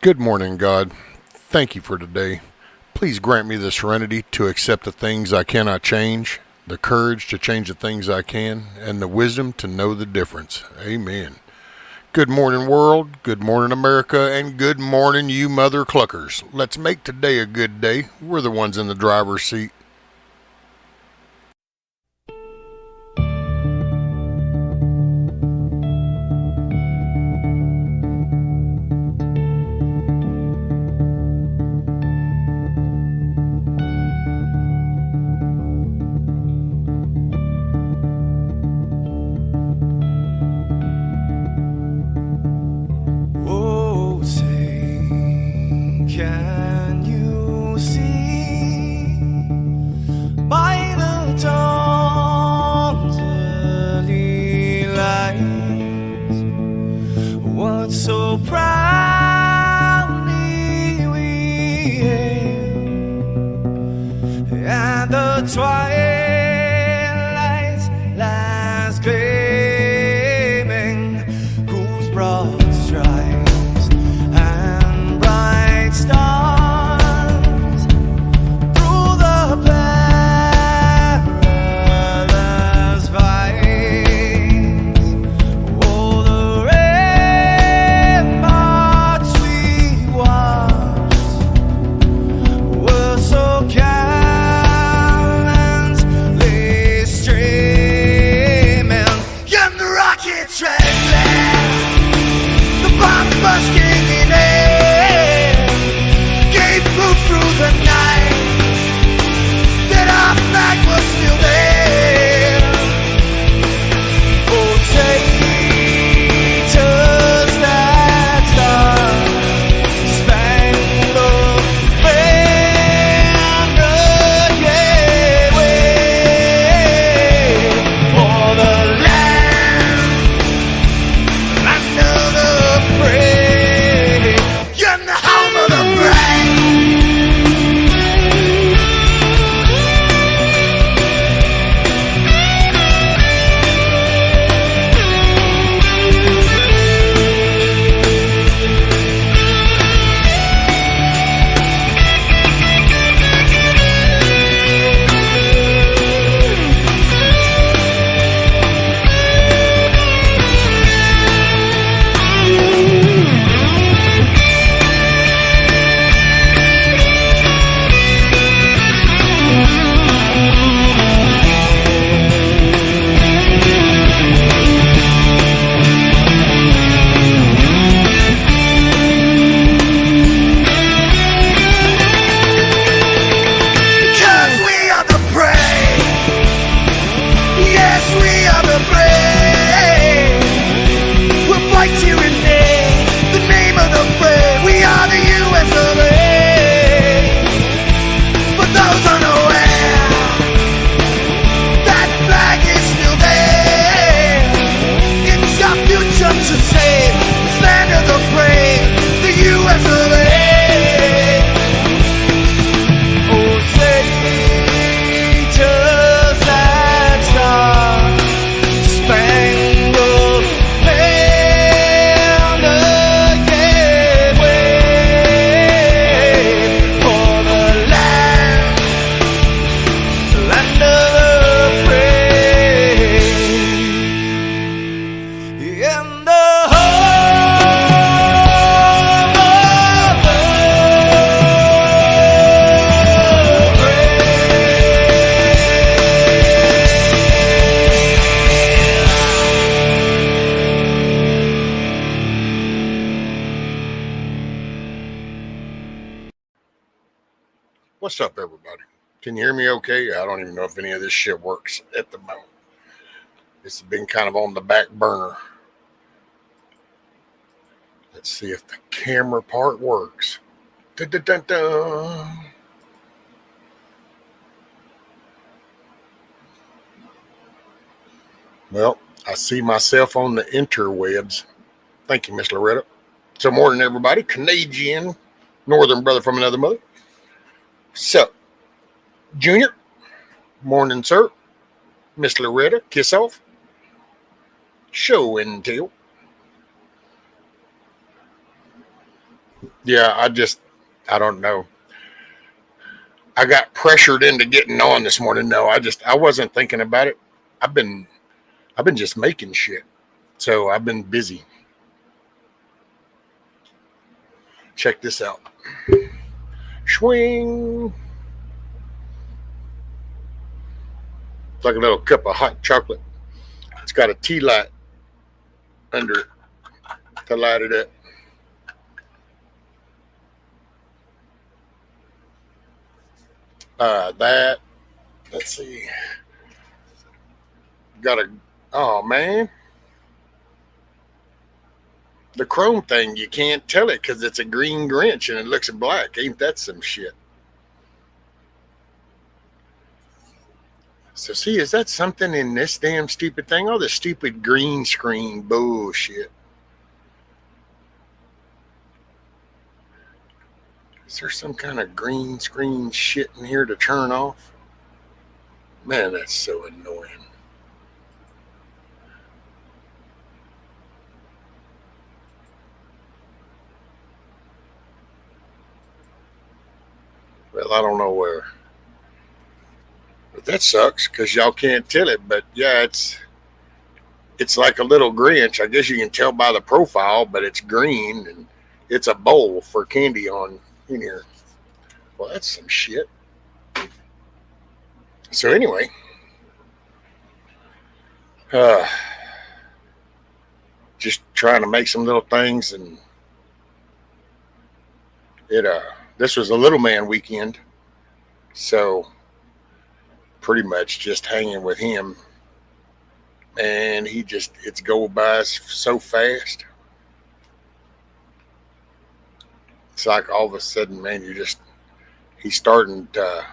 Good morning, God. Thank you for today. Please grant me the serenity to accept the things I cannot change, the courage to change the things I can, and the wisdom to know the difference. Amen. Good morning, world. Good morning, America. And good morning, you mother cluckers. Let's make today a good day. We're the ones in the driver's seat. Oh, say, can you see by the dawn's early light what so proudly we hailed at the twilight's last gleaming, whose broad stripes and bright stars through the perilous fights, oh, the ramparts we watched were so gallantly streaming, and the rockets red blast, the bombs bursting in air, gave proof through the night that our flag was still there. Oh, traitors that star-spangled banner, yeah, wave for the land under the free, and the home of the brave. Because we are the brave. Yes, we are the brave. We'll fight to rename the name of the brave. We are the US of A. For those unaware, that flag is still there. It's our future to save. This land of the brave, the US of A. Oh, traitors that star-spangled banner, yeah, wave for the land of the free, and the home of the What's up, everybody? Can you hear me okay? I don't even know if any of this shit works at the moment. It's been kind of on the back burner. Let's see if the camera part works. Dun-dun-dun-dun. Well, I see myself on the interwebs. Thank you, Miss Loretta. So, morning, everybody. Canadian, northern brother from another mother. So, Junior, morning, sir. Miss Loretta, kiss off. Show and tell. Yeah, I don't know. I got pressured into getting on this morning. No, I wasn't thinking about it. I've been, I've been just making shit. So I've been busy. Check this out. Swing. It's like a little cup of hot chocolate. It's got a tea light under it to light it up. That, let's see. Got a, oh man. The chrome thing, you can't tell it because it's a green Grinch and it looks black. Ain't that some shit? So see, is that something in this damn stupid thing? All this stupid green screen bullshit. Is there some kind of green screen shit in here to turn off? Man, that's so annoying. Well, I don't know where. But that sucks because y'all can't tell it. But yeah, it's like a little Grinch. I guess you can tell by the profile, but it's green and it's a bowl for candy on in here. Well, that's some shit. So anyway, uh, just trying to make some little things, and it this was a little man weekend, so pretty much just hanging with him, and it's go by so fast. It's like all of a sudden, man, he's starting to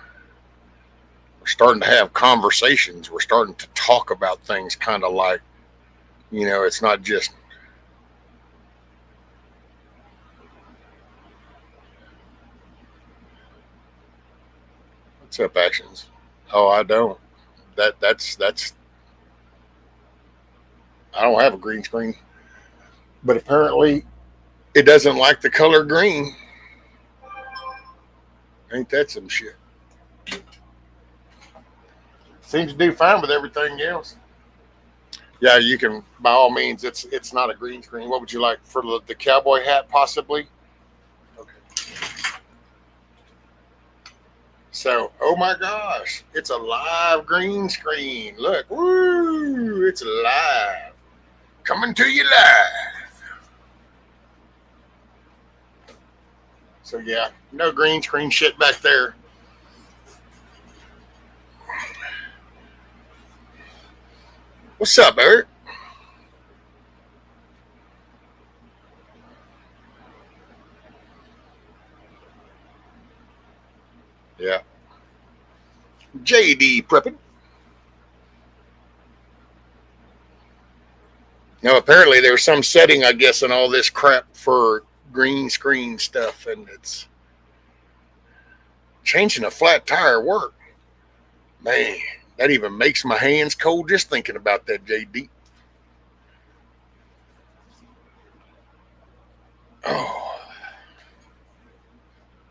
we're starting to have conversations. We're starting to talk about things kind of like, it's not just, what's up, actions? Oh, I don't. That's I don't have a green screen, but apparently it doesn't like the color green. Ain't that some shit? Seems to do fine with everything else. Yeah, you can, by all means. It's not a green screen. What would you like for the cowboy hat, possibly? Okay. So, oh my gosh, it's a live green screen. Look, woo, it's live, coming to you live. So yeah, no green screen shit back there. What's up, Eric? Yeah. JD prepping. Now, apparently there's some setting, I guess, in all this crap for green screen stuff, and it's changing a flat tire work. Man, that even makes my hands cold just thinking about that, JD. Oh.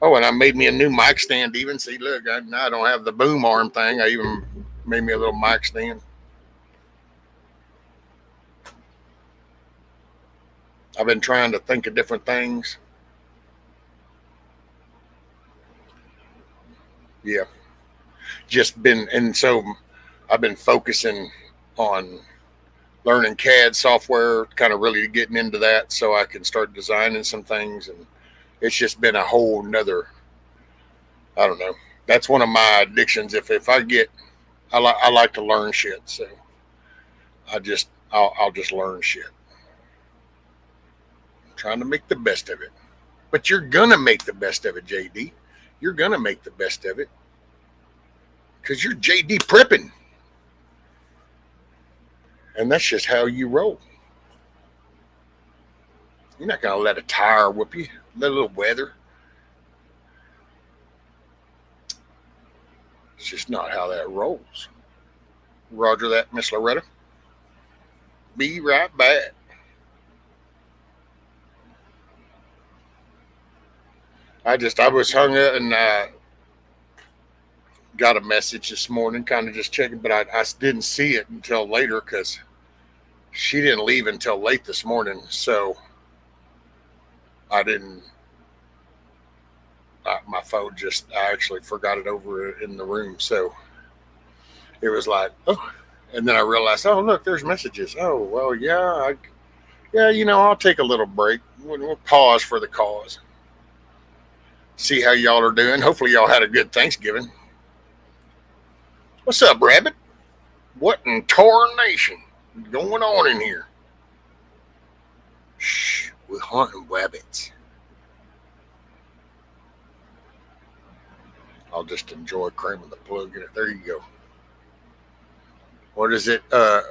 Oh, and I made me a new mic stand even. See, look, now I don't have the boom arm thing. I even made me a little mic stand. I've been trying to think of different things. Yeah. Just been, and so I've been focusing on learning CAD software, kind of really getting into that so I can start designing some things. And it's just been a whole nother, I don't know. That's one of my addictions. If I get, I like to learn shit. So I'll just learn shit. I'm trying to make the best of it. But you're going to make the best of it, JD. You're going to make the best of it. Because you're JD prepping. And that's just how you roll. You're not going to let a tire whoop you. Let a little weather. It's just not how that rolls. Roger that, Miss Loretta. Be right back. I was hung up and got a message this morning, kind of just checking, but I didn't see it until later because she didn't leave until late this morning. So I didn't, my phone just, I actually forgot it over in the room. So it was like, oh, and then I realized, oh, look, there's messages. Oh, well, yeah, I'll take a little break. We'll pause for the cause. See how y'all are doing. Hopefully, y'all had a good Thanksgiving. What's up, Rabbit? What in tarnation going on in here? Shh, we're hunting rabbits. I'll just enjoy cramming the plug in it. There you go. What is it?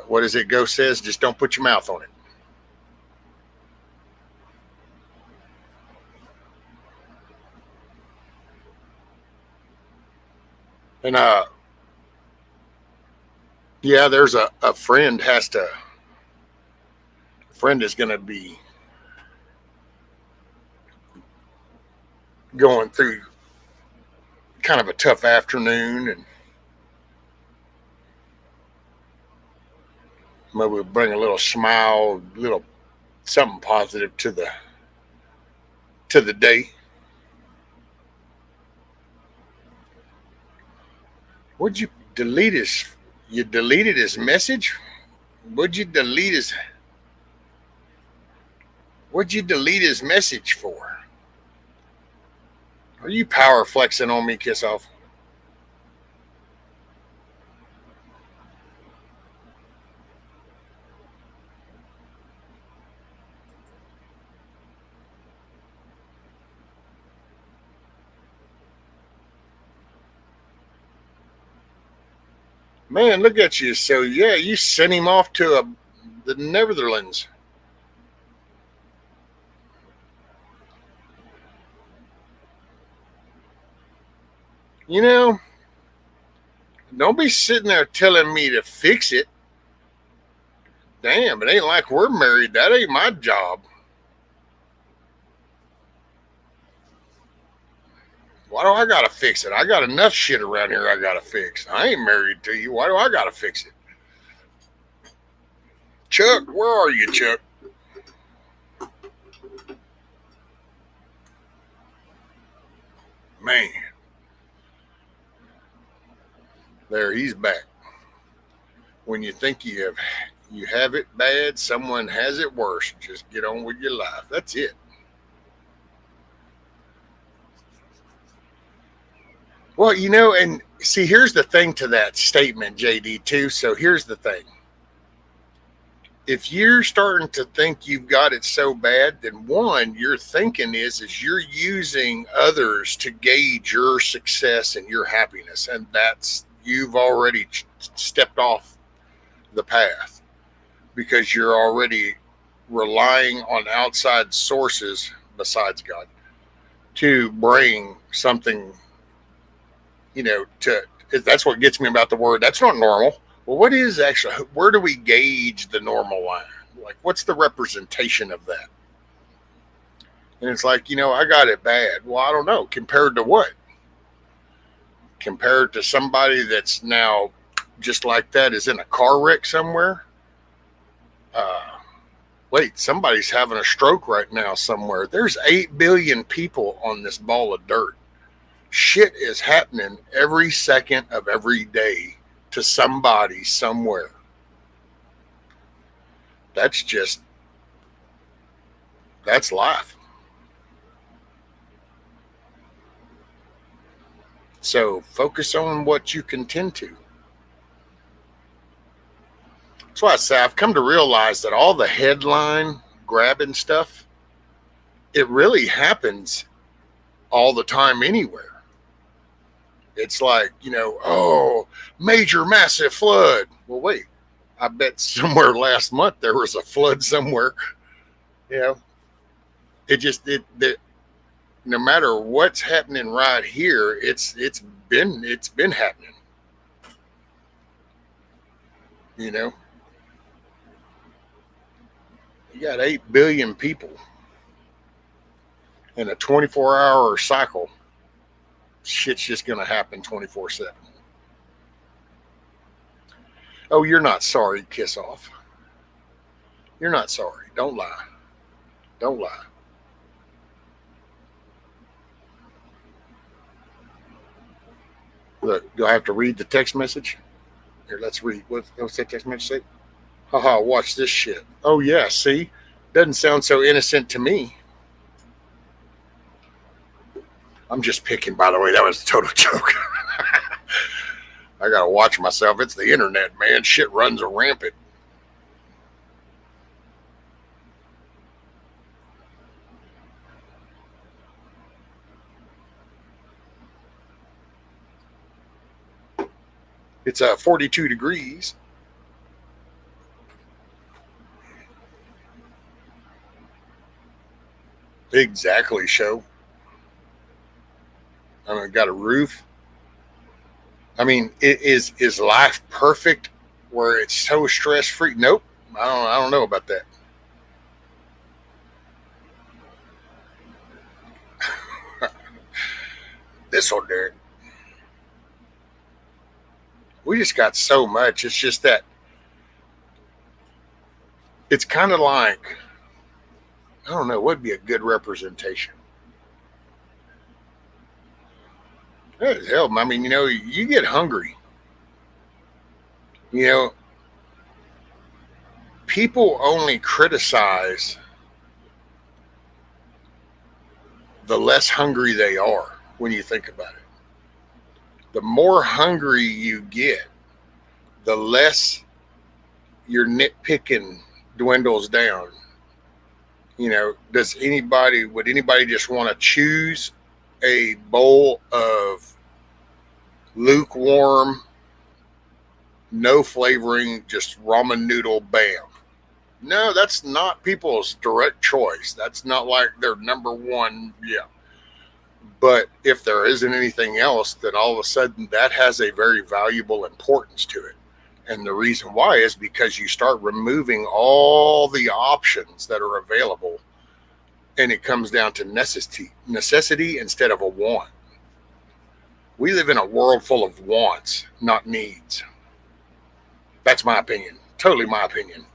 What does it go says? Just don't put your mouth on it. And yeah, there's a friend has to. A friend is going to be going through kind of a tough afternoon, and maybe we'll bring a little smile, a little something positive to the day. Would you delete his? You deleted his message? Would you delete his? What'd you delete his message for? Are you power flexing on me, Kiss Off? Man, look at you. So, yeah, you sent him off to the Netherlands. You know, don't be sitting there telling me to fix it. Damn, it ain't like we're married. That ain't my job. Why do I gotta fix it? I got enough shit around here I gotta fix. I ain't married to you. Why do I gotta fix it? Chuck, where are you, Chuck? Man. There, he's back. When you think you have it bad, someone has it worse. Just get on with your life. That's it. Well, and see, here's the thing to that statement, JD, too. So here's the thing. If you're starting to think you've got it so bad, then one, your thinking is you're using others to gauge your success and your happiness. And you've already stepped off the path because you're already relying on outside sources besides God to bring something, that's what gets me about the word. That's not normal. Well, what is actually, where do we gauge the normal line? Like, what's the representation of that? And it's like, I got it bad. Well, I don't know. Compared to what? Compared to somebody that's now just like that is in a car wreck somewhere? Wait, somebody's having a stroke right now somewhere. There's 8 billion people on this ball of dirt. Shit is happening every second of every day to somebody somewhere. That's life. So focus on what you can tend to. That's why I say I've come to realize that all the headline grabbing stuff, it really happens all the time anywhere. It's like, oh, major massive flood. Well, wait, I bet somewhere last month there was a flood somewhere. No matter what's happening right here, it's been happening. You got 8 billion people. In a 24-hour cycle, shit's just going to happen 24/7. Oh, you're not sorry, kiss off. You're not sorry. Don't lie. Don't lie. Look, do I have to read the text message? Here, let's read. What's that text message say? Haha, watch this shit. Oh, yeah, see? Doesn't sound so innocent to me. I'm just picking, by the way. That was a total joke. I gotta watch myself. It's the internet, man. Shit runs rampant. It's 42 degrees. Exactly, show. I mean, got a roof. I mean, is life perfect where it's so stress free? Nope. I don't know about that. This will do it. We just got so much. It's just that it's kind of like, I don't know, what would be a good representation? Hell, I mean, you get hungry. You know, people only criticize the less hungry they are when you think about it. The more hungry you get, the less your nitpicking dwindles down. Would anybody just want to choose a bowl of lukewarm, no flavoring, just ramen noodle, bam? No, that's not people's direct choice. That's not like their number one. Yeah. But if there isn't anything else, then all of a sudden that has a very valuable importance to it. And the reason why is because you start removing all the options that are available, and it comes down to necessity instead of a want. We live in a world full of wants, not needs. That's my opinion. Totally my opinion.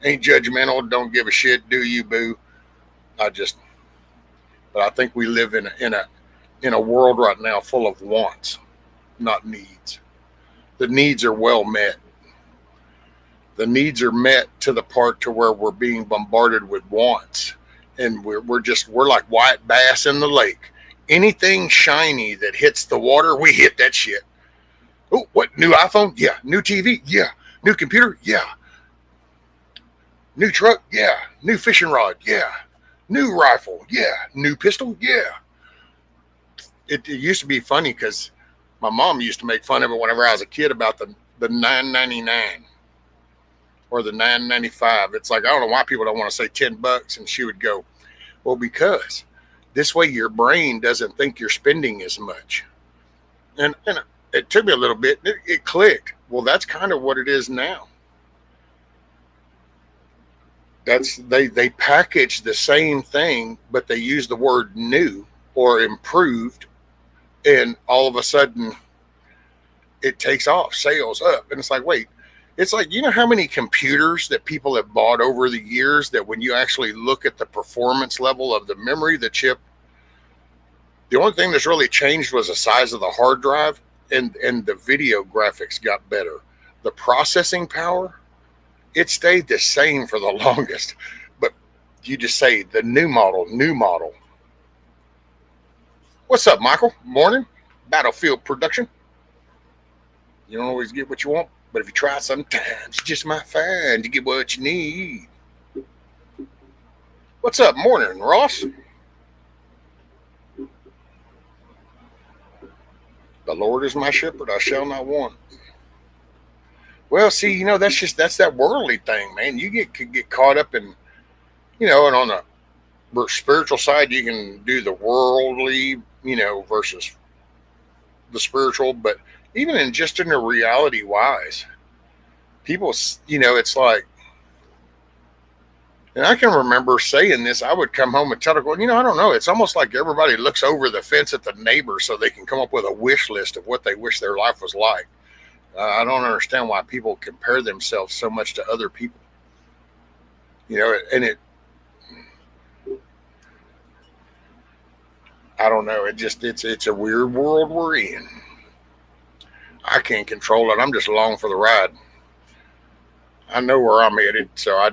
Ain't judgmental. Don't give a shit. Do you, boo? But I think we live in a world right now full of wants, not needs. The needs are well met. The needs are met to the part to where we're being bombarded with wants, and we're like white bass in the lake. Anything shiny that hits the water, we hit that shit. Oh, what, new iPhone? Yeah. New TV? Yeah. New computer? Yeah. New truck? Yeah. New fishing rod? Yeah. New rifle? Yeah. New pistol? Yeah. It used to be funny because my mom used to make fun of it whenever I was a kid about the $9.99 or the $9.95. It's like, I don't know why people don't want to say $10, and she would go, well, because this way your brain doesn't think you're spending as much. And it took me a little bit. It clicked. Well, that's kind of what it is now. They package the same thing, but they use the word new or improved, and all of a sudden it takes off, sales up. And it's like, wait, it's like, how many computers that people have bought over the years that when you actually look at the performance level of the memory, the chip, the only thing that's really changed was the size of the hard drive, and the video graphics got better. The processing power, it stayed the same for the longest. But you just say the new model. What's up, Michael? Morning. Battlefield production. You don't always get what you want, but if you try sometimes, you just might find you get what you need. What's up? Morning, Ross. The Lord is my shepherd, I shall not want. Well, see, that's that worldly thing, man. You could get caught up in, and on the spiritual side, you can do the worldly, versus the spiritual. But even in the reality wise, people, it's like, And I can remember saying this. I would come home and tell her, well, I don't know. It's almost like everybody looks over the fence at the neighbor so they can come up with a wish list of what they wish their life was like. I don't understand why people compare themselves so much to other people. And I don't know. It's a weird world we're in. I can't control it. I'm just along for the ride. I know where I'm headed, so I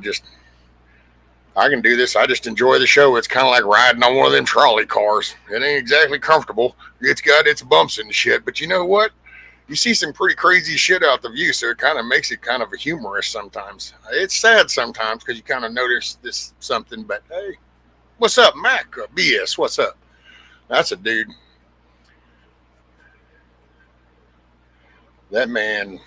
can do this. I just enjoy the show. It's kind of like riding on one of them trolley cars. It ain't exactly comfortable. It's got its bumps and shit, but you know what? You see some pretty crazy shit out the view, so it kind of makes it kind of a humorous sometimes. It's sad sometimes because you kind of notice this something, but hey, what's up, Mac? BS, what's up? That's a dude. That man,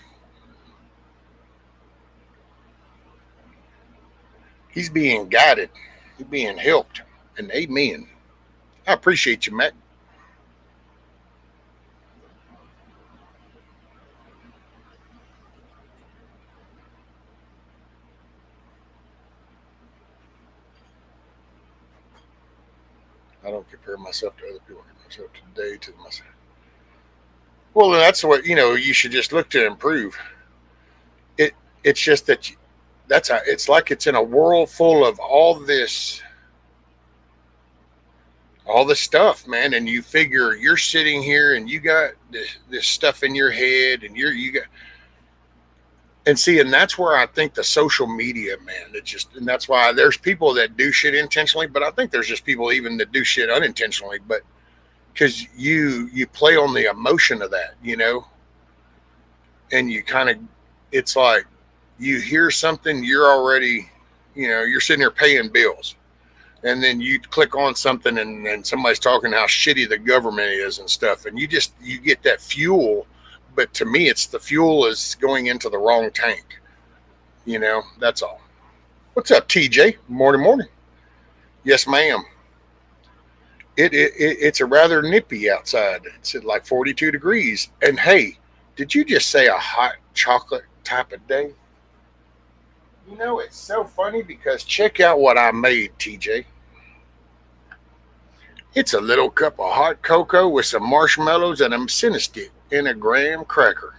he's being guided. He's being helped. And amen. I appreciate you, Mac. I don't compare myself to other people. I compare myself today to myself. Well, that's what you should just look to improve. It it's just that it's like it's in a world full of all this stuff, man, and you figure you're sitting here and you got this stuff in your head, and you got and see, and that's where I think the social media, man, and that's why there's people that do shit intentionally, but I think there's just people even that do shit unintentionally, but because you play on the emotion of that, and you kind of, it's like you hear something, you're already, you're sitting there paying bills, and then you click on something and somebody's talking how shitty the government is and stuff, and you get that fuel, but to me it's the fuel is going into the wrong tank. That's all. What's up, TJ? Morning. Yes, ma'am. It's a rather nippy outside. It's at like 42 degrees. And hey, did you just say a hot chocolate type of day? It's so funny because check out what I made, TJ. It's a little cup of hot cocoa with some marshmallows and a cinnamon stick and a graham cracker.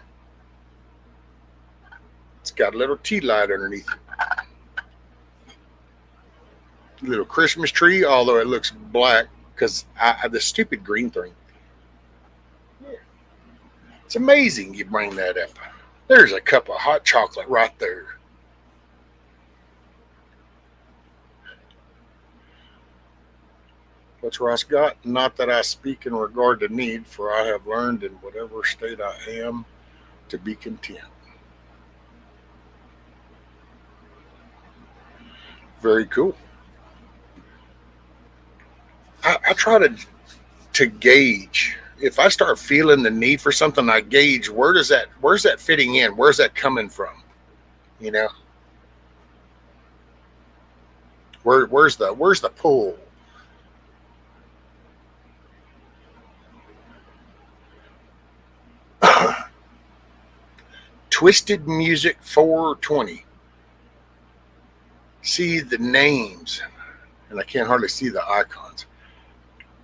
It's got a little tea light underneath it. Little Christmas tree, although it looks black because the stupid green thing. Yeah. It's amazing you bring that up. There's a cup of hot chocolate right there. What's Ross got? Not that I speak in regard to need, for I have learned in whatever state I am to be content. Very cool. I try to gauge if I start feeling the need for something. I gauge where's that fitting in? Where's that coming from? You know, where's the pull? Twisted Music 420. See the names, and I can't hardly see the icons.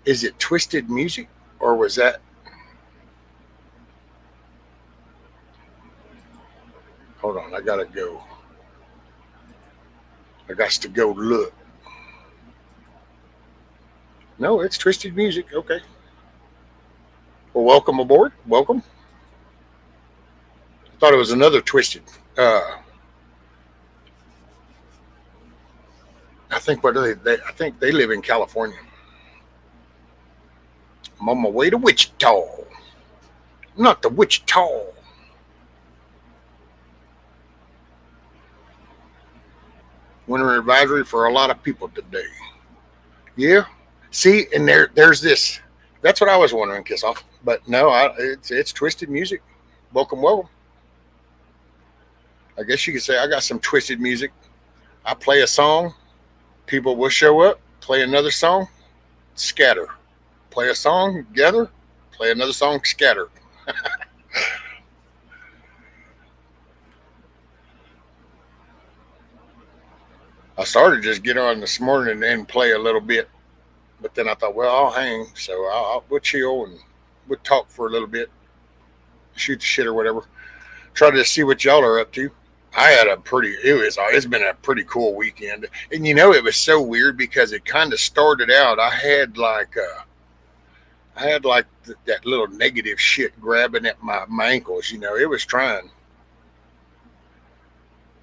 Is it Twisted Music, or was that? Hold on, I gotta go. I got to go look. No, it's Twisted Music. Okay. Well, welcome aboard. Welcome. I thought it was another Twisted. I think I think they live in California. I'm on my way to Wichita. Not the Wichita. Winter advisory for a lot of people today. Yeah. See, and there's this. That's what I was wondering, Kiss Off. But no, it's Twisted Music. Welcome. I guess you could say I got some Twisted Music. I play a song, people will show up, play another song, scatter. Play a song, gather, play another song, scatter. I started to just get on this morning and play a little bit, but then I thought, well, I'll hang, so we'll chill and we'll talk for a little bit, shoot the shit or whatever. Try to see what y'all are up to. I had it's been a pretty cool weekend, and it was so weird because it kind of started out. I had like that little negative shit grabbing at my ankles. It was trying,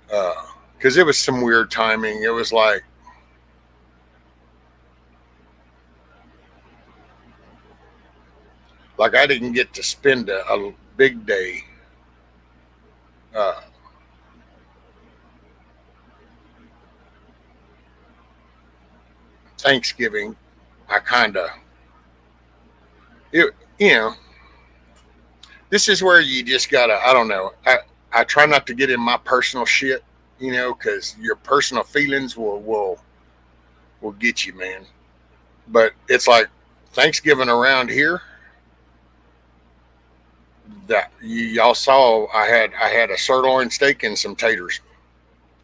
because it was some weird timing. It was like I didn't get to spend a big day. Uh, Thanksgiving, I kind of, it, you know, this is where you just gotta, I don't know. I try not to get in my personal shit, because your personal feelings will get you, man. But it's like Thanksgiving around here. That y'all saw, I had a sirloin steak and some taters,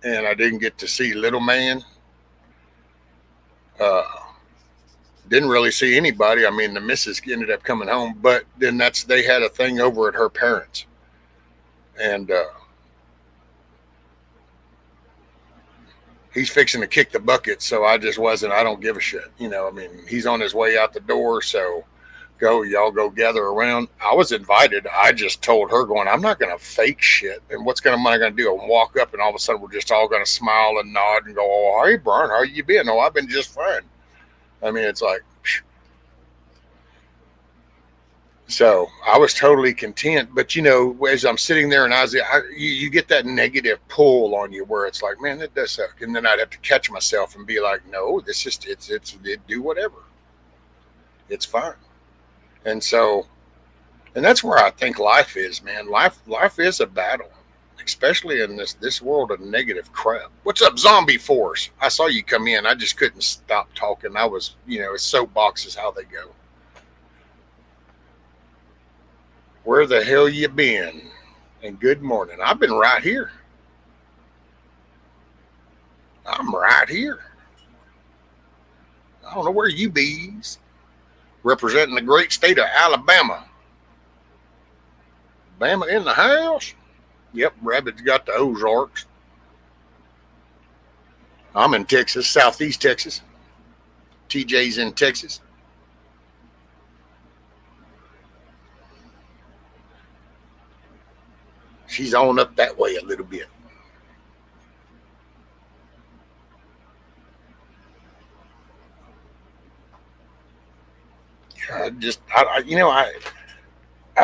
and I didn't get to see little man. Uh, didn't really see anybody. I mean, the missus ended up coming home, but then they had a thing over at her parents, and he's fixing to kick the bucket. So I just wasn't. I don't give a shit. I mean, he's on his way out the door, so y'all go gather around. I was invited. I just told her, going, I'm not gonna fake shit. And am I gonna do? And walk up, and all of a sudden we're just all gonna smile and nod and go, oh, hey Brian, how you been? Oh, I've been just fine. I mean, it's like, so I was totally content. But as I'm sitting there, and you get that negative pull on you where it's like, man, that does suck. And then I'd have to catch myself and be like, no, it do whatever. It's fine. And so, and that's where I think life is, man. Life is a battle, especially in this world of negative crap. What's up, Zombie Force? I saw you come in. I just couldn't stop talking. I was, soapbox is how they go. Where the hell you been? And good morning. I've been right here. I'm right here. I don't know where you bees. Representing the great state of Alabama. Bama in the house? Yep, Rabbit's got the Ozarks. I'm in Texas, southeast Texas. TJ's in Texas. She's on up that way a little bit. I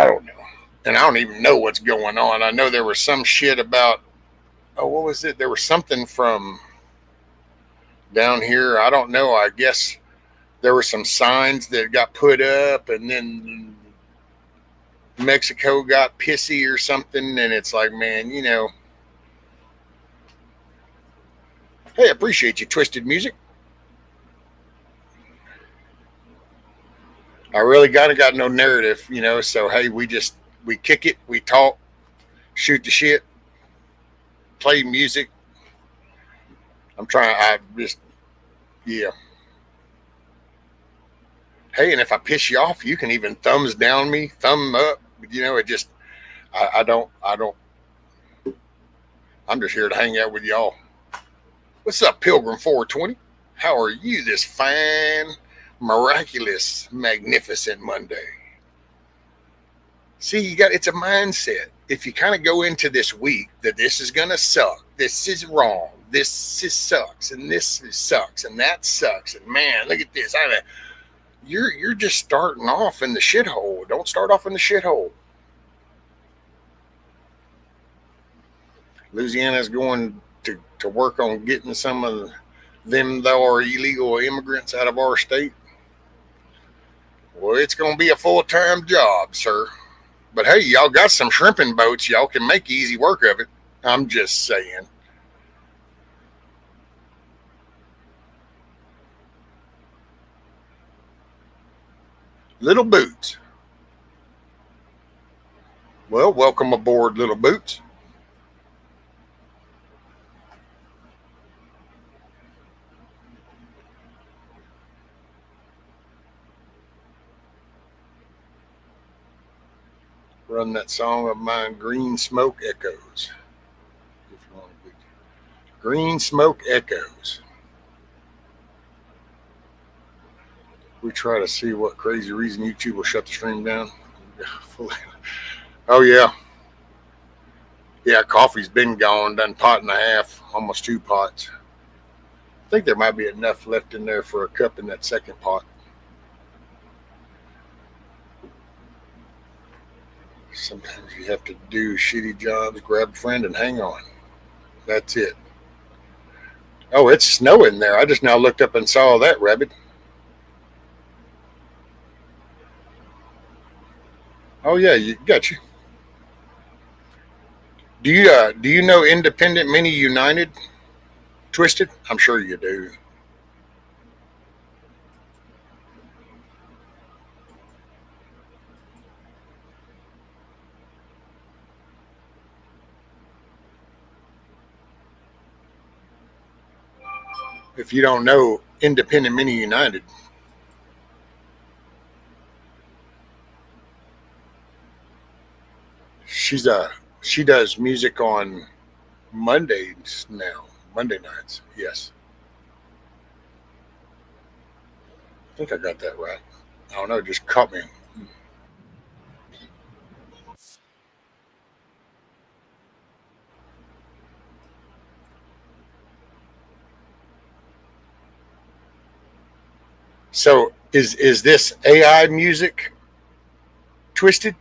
don't know. And I don't even know what's going on. I know there was some shit about, what was it? There was something from down here. I don't know. I guess there were some signs that got put up, and then Mexico got pissy or something. And it's like, man, hey, I appreciate you, Twisted Music. I really got no narrative, so hey, we kick it, we talk, shoot the shit, play music. Yeah. Hey, and if I piss you off, you can even thumbs down me, thumb up. It just, I don't, I'm just here to hang out with y'all. What's up, Pilgrim 420? How are you this fine, miraculous, magnificent Monday? See, it's a mindset. If you kind of go into this week that this is going to suck, this is wrong, this is sucks, and this sucks, and that sucks, and man, look at this. You're just starting off in the shithole. Don't start off in the shithole. Louisiana's going to work on getting some of them that are illegal immigrants out of our state. Well, it's going to be a full-time job, sir. But hey, y'all got some shrimping boats. Y'all can make easy work of it. I'm just saying. Little Boots. Well, welcome aboard, Little Boots. Run that song of mine, Green Smoke Echoes. If you want to be. Green Smoke Echoes. We try to see what crazy reason YouTube will shut the stream down. Oh, yeah. Yeah, coffee's been gone, done pot and a half, almost 2 pots. I think there might be enough left in there for a cup in that second pot. Sometimes you have to do shitty jobs, grab a friend, and hang on. That's it. Oh, it's snowing there. I just now looked up and saw that, rabbit. Oh, yeah, you got you. Do you know Independent Mini United? Twisted? I'm sure you do. If you don't know Independent Mini United, she does music on Mondays now. Monday nights, yes. I think I got that right. I don't know, it just caught me. So is this AI music, Twisted?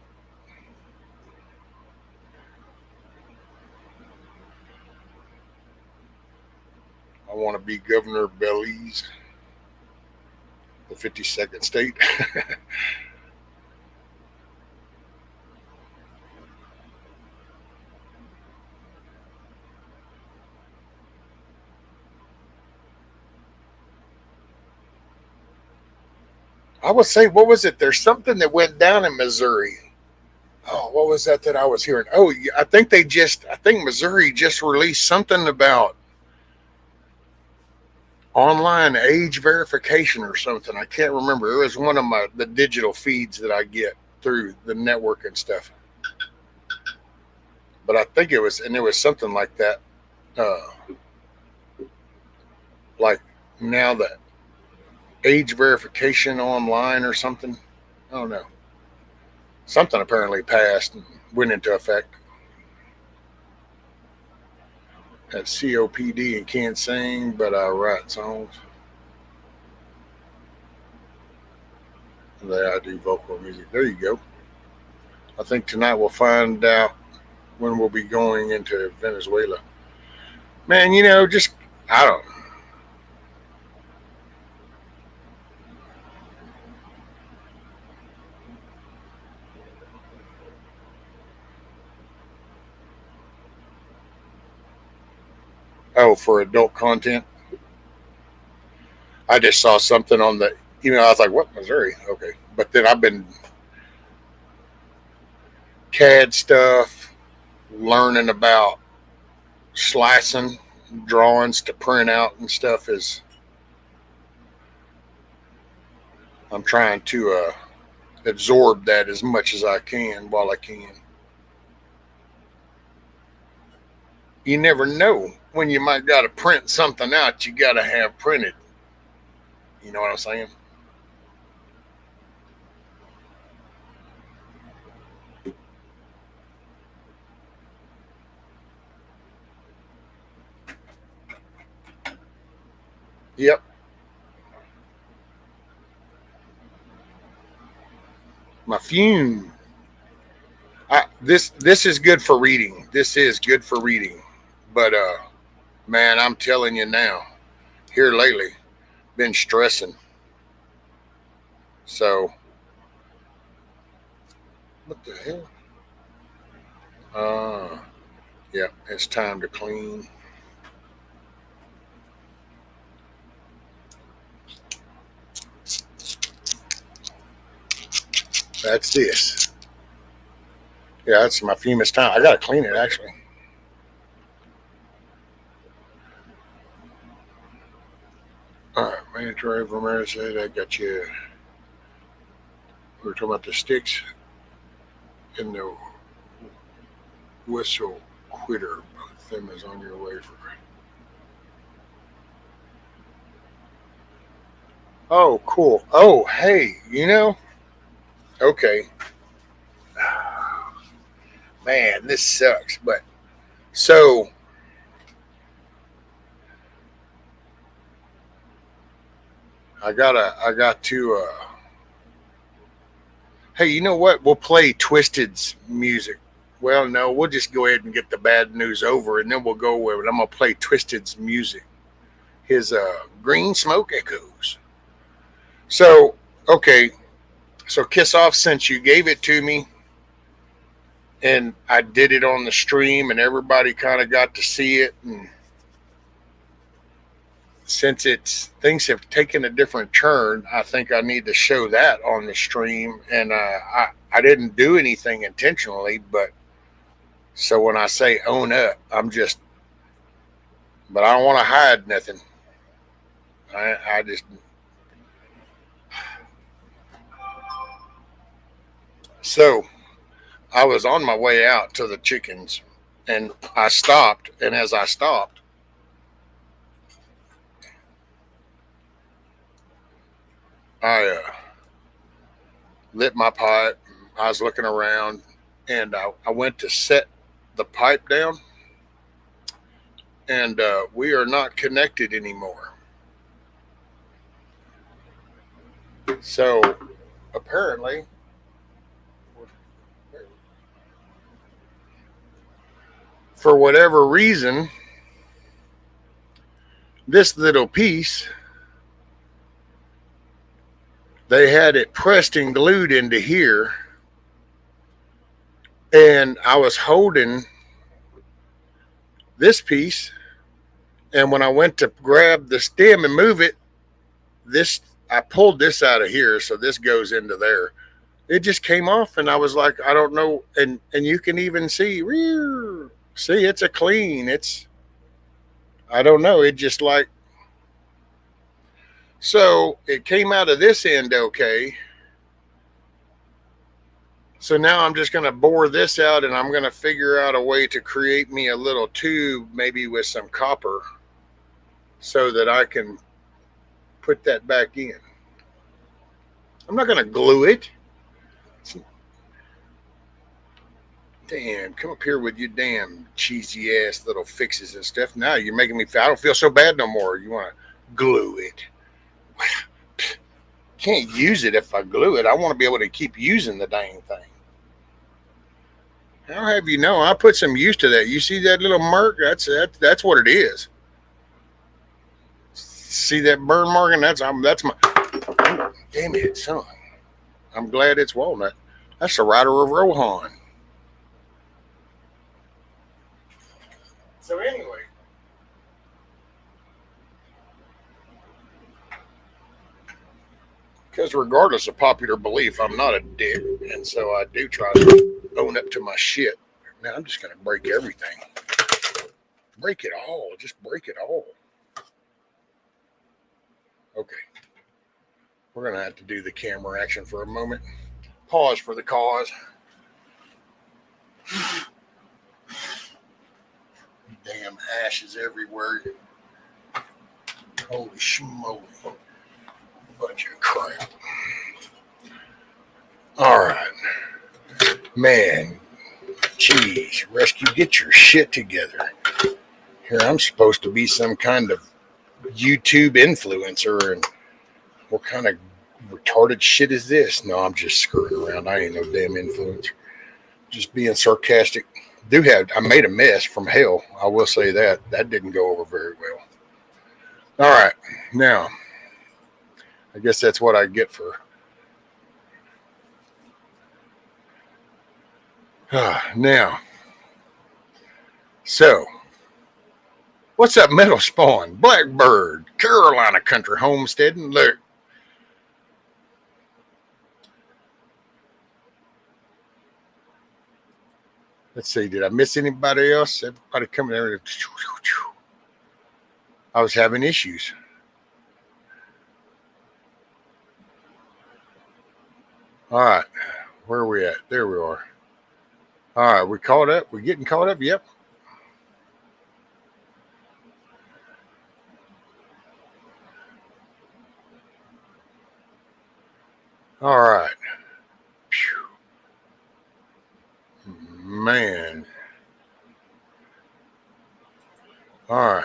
I want to be Governor of Belize, the 52nd state. I would say, what was it? There's something that went down in Missouri. Oh, what was that I was hearing? Oh, I think I think Missouri just released something about online age verification or something. I can't remember. It was one of the digital feeds that I get through the network and stuff. But I think it was something like that. Uh, like now that age verification online or something. I don't know. Something apparently passed and went into effect. At COPD and can't sing, but I write songs. There I do vocal music. There you go. I think tonight we'll find out when we'll be going into Venezuela. Man, just I don't. Oh, for adult content, I just saw something on the. I was like, "What, Missouri?" Okay, but then I've been CAD stuff, learning about slicing drawings to print out and stuff. Is I'm trying to absorb that as much as I can while I can. You never know when you might got to print something out. You got to have printed. You know what I'm saying? Yep. My fume. This is good for reading. This is good for reading. But man, I'm telling you now, here lately, been stressing. So what the hell? Yeah, it's time to clean. That's this. Yeah, that's my fume. It's time. I gotta clean it actually. All right, mandatory for marriage. I got you. We were talking about the sticks in the Whistle quitter. Both them is on your way for. Oh, cool. Oh, hey, okay. Man, this sucks. But so I got to. Hey, you know what? We'll play Twisted's music. Well, no, we'll just go ahead and get the bad news over, and then we'll go with it. I'm gonna play Twisted's music. His Green Smoke Echoes. So, okay, so Kiss Off, since you gave it to me, and I did it on the stream, and everybody kind of got to see it, and since it's things have taken a different turn, I think I need to show that on the stream. And I didn't do anything intentionally, but so when I say own up, but I don't want to hide nothing. I just so I was on my way out to the chickens, and I stopped, and as I stopped, I lit my pipe. I was looking around, and I went to set the pipe down, and we are not connected anymore. So apparently, for whatever reason, this little piece, they had it pressed and glued into here, and I was holding this piece, and when I went to grab the stem and move it, this I pulled this out of here, so this goes into there. It just came off, and I was like, I don't know, and you can even see, it's a clean. It's I don't know. It just like so it came out of this end okay. So now I'm just going to bore this out, and I'm going to figure out a way to create me a little tube, maybe with some copper, so that I can put that back in. I'm not going to glue it. Damn, come up here with your damn cheesy ass little fixes and stuff. Now you're making me feel, I don't feel so bad no more. You want to glue it. Can't use it if I glue it. I want to be able to keep using the dang thing. I'll have you know, I put some use to that. You see that little mark? That's what it is. See that burn mark? And that's my. Damn it, son. I'm glad it's walnut. That's the Rider of Rohan. So anyway, because regardless of popular belief, I'm not a dick, and so I do try to own up to my shit. Now I'm just gonna break everything. Break it all. Just break it all. Okay. We're gonna have to do the camera action for a moment. Pause for the cause. Damn ashes everywhere. Holy schmoly. Bunch of crap. Alright. Man. Jeez. Rescue, get your shit together. Here, I'm supposed to be some kind of YouTube influencer, and what kind of retarded shit is this? No, I'm just screwing around. I ain't no damn influencer. Just being sarcastic. I made a mess from hell. I will say that. That didn't go over very well. All right. Now, I guess that's what I get for. Now, so, what's up, Metal Spawn? Blackbird, Carolina Country Homesteading. Look. Let's see, did I miss anybody else? Everybody coming there. I was having issues. All right. Where are we at? There we are. All right, we caught up. We getting caught up? Yep. All right. Man. All right.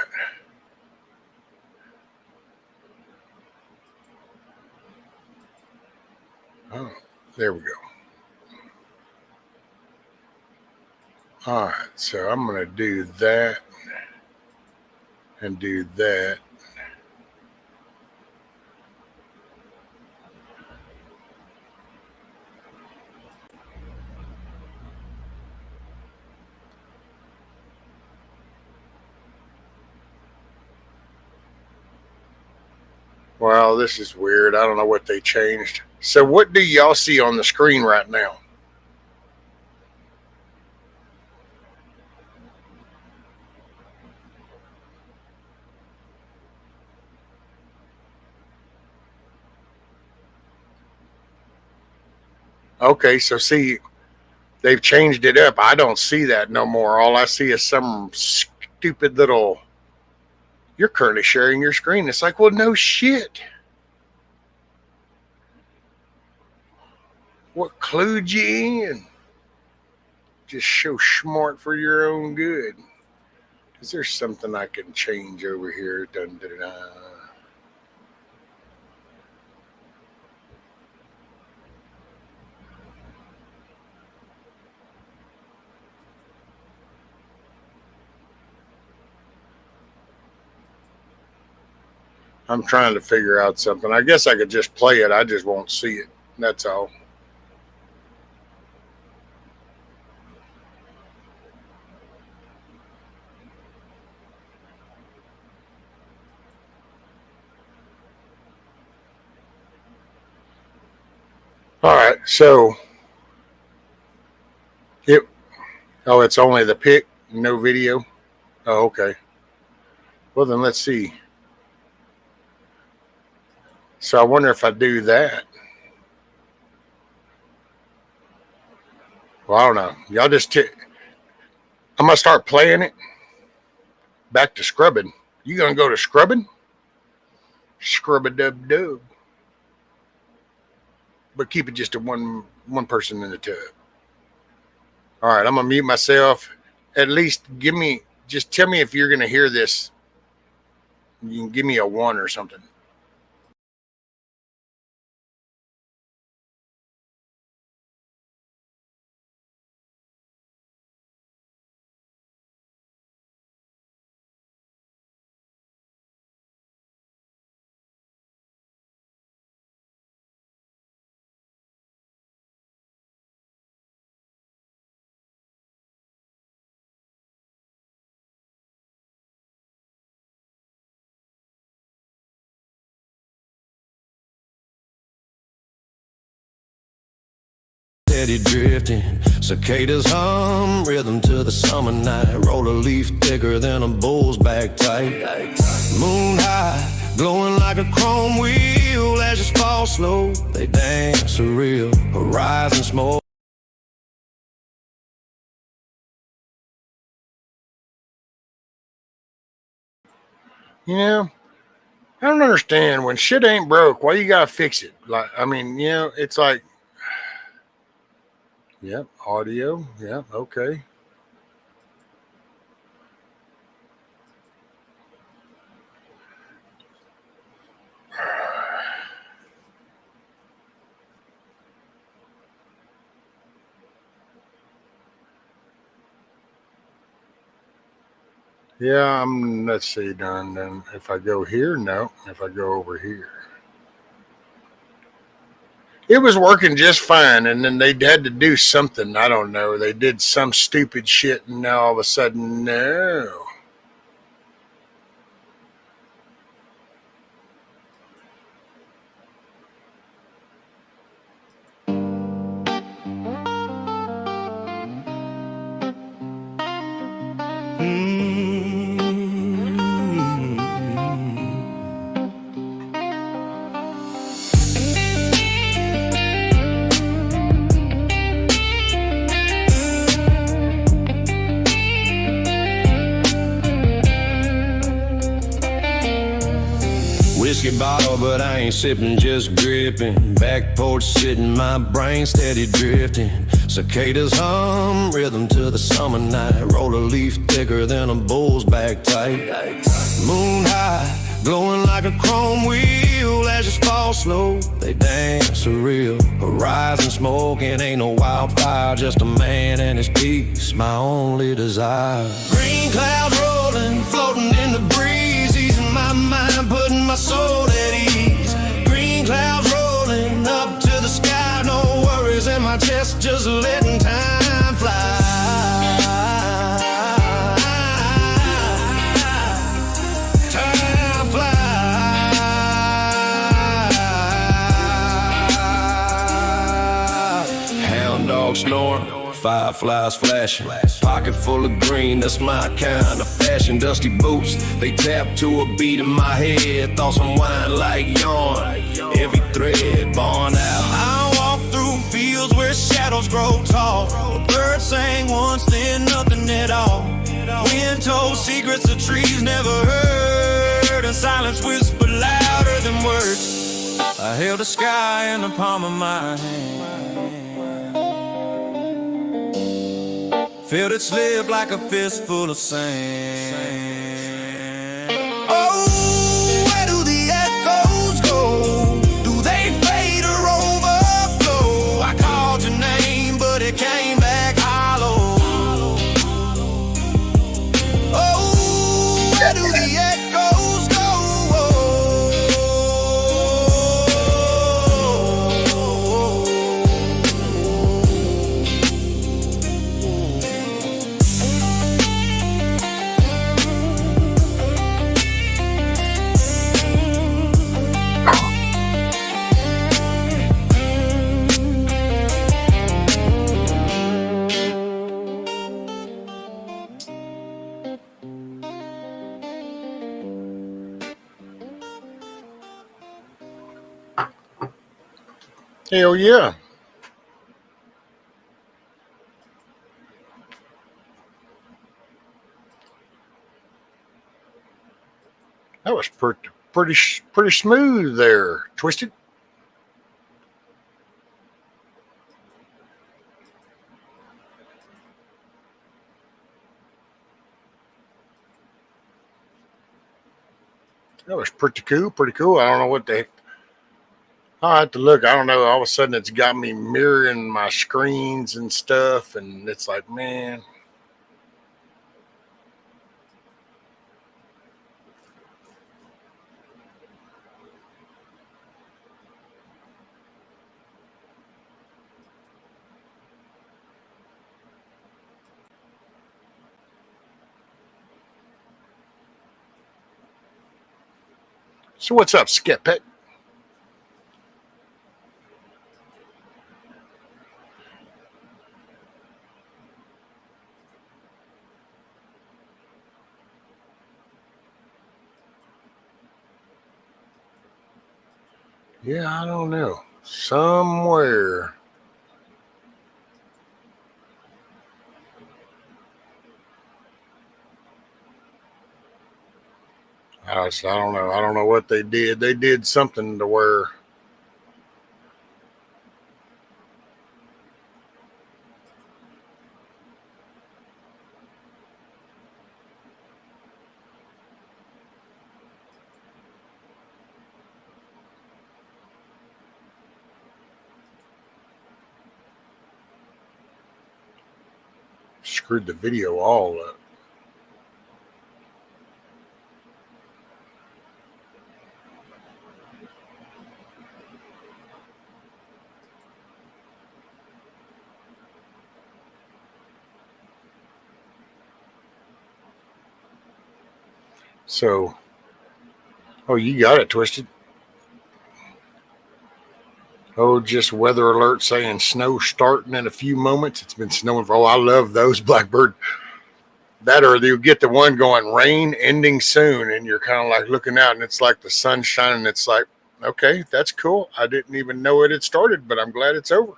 Oh, there we go. All right, so I'm going to do that and do that. Well, this is weird. I don't know what they changed. So what do y'all see on the screen right now? Okay, so see, they've changed it up. I don't see that no more. All I see is some stupid little, you're currently sharing your screen. It's like, well, no shit. What clued you in? Just show smart for your own good. Is there something I can change over here? Dun, dun, dun, dun. I'm trying to figure out something. I guess I could just play it. I just won't see it. That's all. All right. So it. Oh, it's only the pic, no video. Oh, okay. Well, then let's see. So I wonder if I do that. Well, I don't know. Y'all just. I'm gonna start playing it. Back to scrubbing. You gonna go to scrubbing? Scrub a dub dub. But keep it just to one person in the tub. All right, I'm gonna mute myself. At least just tell me if you're gonna hear this. You can give me a 1 or something. Steady drifting, cicadas hum, rhythm to the summer night. Roll a leaf thicker than a bull's back tight. Moon high, glowing like a chrome wheel. Ashes fall slow, they dance surreal. Horizon smoke. You know, I don't understand when shit ain't broke. Why you gotta fix it? Like, I mean, it's like, yep, audio, yeah, okay. Yeah, let's see, done. Then if I go here, no. If I go over here, it was working just fine. And then they had to do something. I don't know. They did some stupid shit, and now all of a sudden, no. Empty bottle, but I ain't sipping, just gripping. Back porch sitting, my brain steady drifting. Cicadas hum, rhythm to the summer night. Roll a leaf thicker than a bull's back tight. Moon high, glowing like a chrome wheel. As you fall slow, they dance surreal. Horizon smoking, ain't no wildfire. Just a man and his peace, my only desire. Green clouds rolling, floating in the breeze. Easing my mind, putting my soul at ease. Green clouds rolling up to the sky. No worries in my chest, just letting time fly. Snoring, fireflies flashing, pocket full of green, that's my kind of fashion. Dusty boots, they tap to a beat in my head. Thoughts unwind like yarn, every thread born out. I walk through fields where shadows grow tall. A bird sang once, then nothing at all. Wind told secrets the trees never heard, and silence whispered louder than words. I held the sky in the palm of my hand, felt it slip like a fistful of sand. Oh, where do the echoes go? Do they fade or overflow? I called your name, but it came back hollow. Oh, where do the echoes go? Hell yeah. That was pretty smooth there, Twisted. That was pretty cool. I don't know what the heck. I'll have to look. I don't know. All of a sudden, it's got me mirroring my screens and stuff, and it's like, man. So what's up, Skip Pet? Yeah, I don't know. Somewhere. I don't know. I don't know what they did. They did something to where screwed the video all up. So, oh, you got it, Twisted. Oh, just weather alert saying snow starting in a few moments. It's been snowing for, I love those, Blackbird. That, or you get the one going rain ending soon, and you're kind of like looking out and it's like the sun shining. It's like, okay, that's cool. I didn't even know it had started, but I'm glad it's over.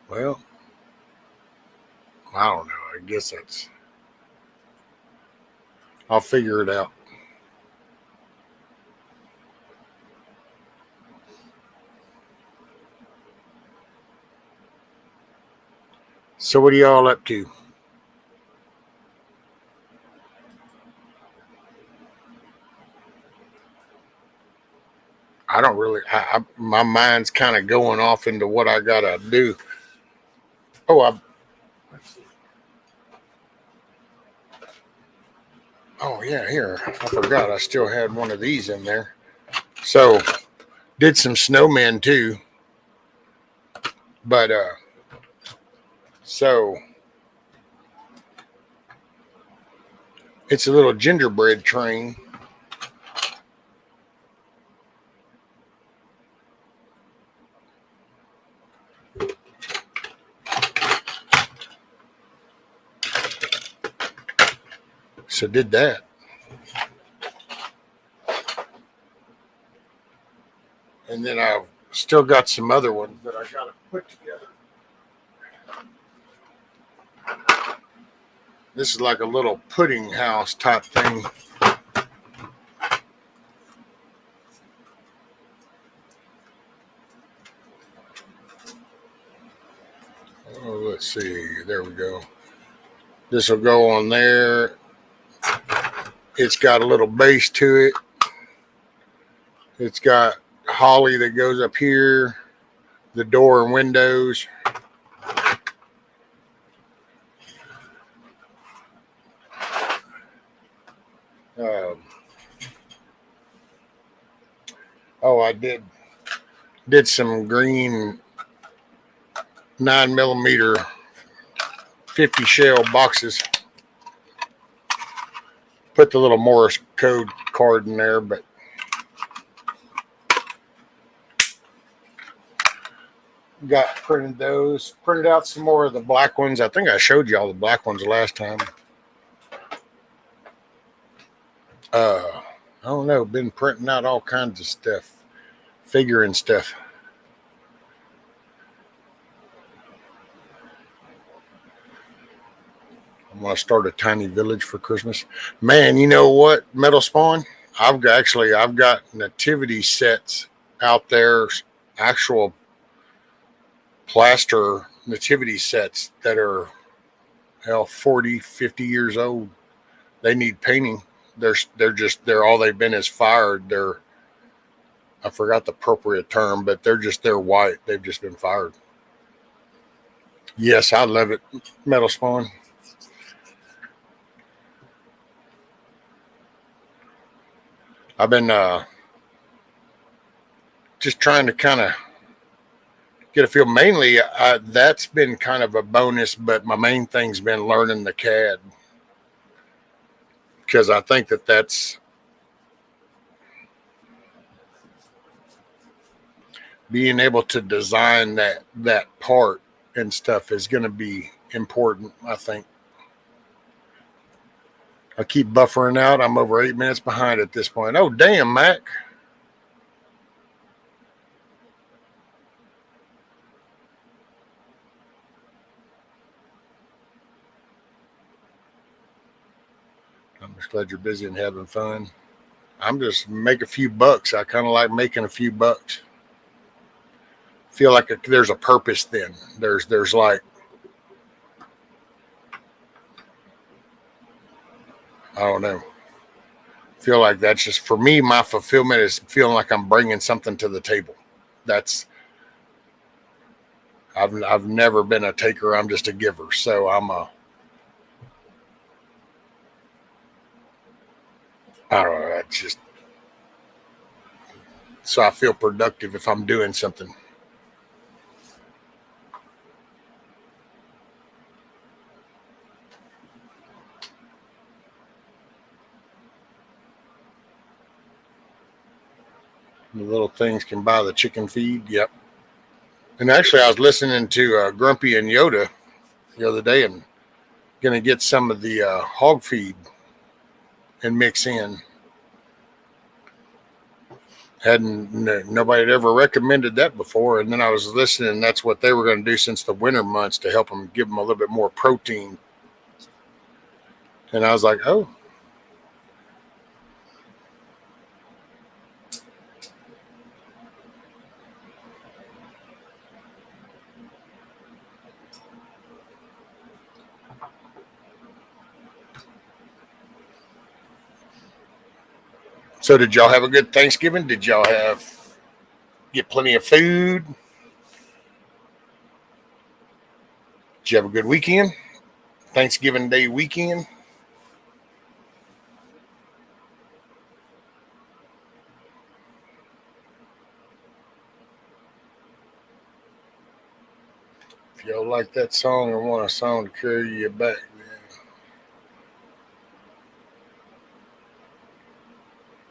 Well, I don't know. I guess I'll figure it out. So what are y'all up to? I don't really. My mind's kind of going off into what I gotta do. Oh, oh yeah, here. I forgot. I still had one of these in there. So did some snowmen too, but so it's a little gingerbread train. So did that. And then I've still got some other ones that I gotta put together. This is like a little pudding house type thing. Oh, let's see. There we go. This will go on there. It's got a little base to it. It's got holly that goes up here, the door and windows. Um, oh, I did some green 9mm 50 shell boxes. Put the little Morse code card in there, but got printed those. Printed out some more of the black ones. I think I showed you all the black ones last time. I don't know. Been printing out all kinds of stuff, figuring stuff. I'm gonna start a tiny village for Christmas. Man, you know what, Metal Spawn? I've got nativity sets out there, actual plaster nativity sets that are 40, 50 years old. They need painting. They're all they've been is fired. I forgot the appropriate term, but they're white. They've just been fired. Yes, I love it, Metal Spawn. I've been just trying to kind of get a feel. Mainly, that's been kind of a bonus, but my main thing's been learning the CAD, because I think that's being able to design that part and stuff is going to be important, I think. I keep buffering out. I'm over 8 minutes behind at this point. Oh, damn, Mac. I'm just glad you're busy and having fun. I'm just make a few bucks. I kind of like making a few bucks. Feel like there's a purpose then. There's like, I don't know. Feel like that's just, for me, my fulfillment is feeling like I'm bringing something to the table. I've never been a taker. I'm just a giver. So I don't know. That's just, so I feel productive if I'm doing something. The little things can buy the chicken feed. Yep. And actually, I was listening to Grumpy and Yoda the other day, and Gonna get some of the hog feed and mix in. Nobody had ever recommended that before, and then I was listening, and that's what they were going to do since the winter months to help them give them a little bit more protein. And I was like, oh. So did y'all have a good Thanksgiving? Did y'all get plenty of food? Did you have a good weekend? Thanksgiving Day weekend? If y'all like that song or want a song to carry you back,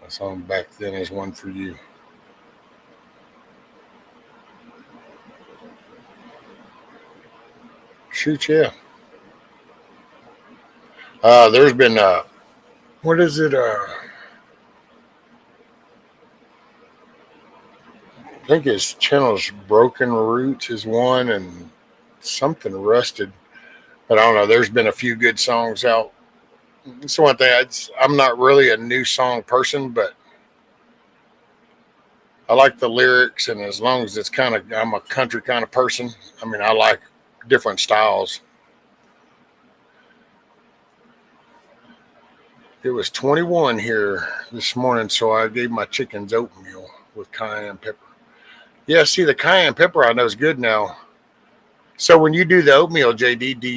that song Back Then is one for you. Shoot, yeah. There's been, what is it? I think his channel's Broken Roots is one, and something Rusted. But I don't know. There's been a few good songs out. It's one thing. I'm not really a new song person, but I like the lyrics, and as long as it's I'm a country kind of person. I mean, I like different styles. It was 21 here this morning, so I gave my chickens oatmeal with cayenne pepper. Yeah, see, the cayenne pepper I know is good now. So when you do the oatmeal, JD, do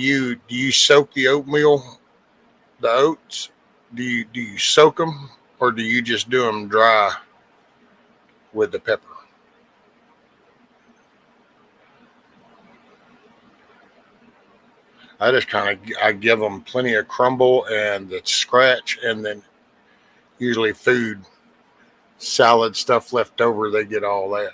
you soak the oatmeal, the oats? Do you soak them, or do you just do them dry with the pepper? I just I give them plenty of crumble and the scratch, and then usually food, salad stuff left over. They get all that.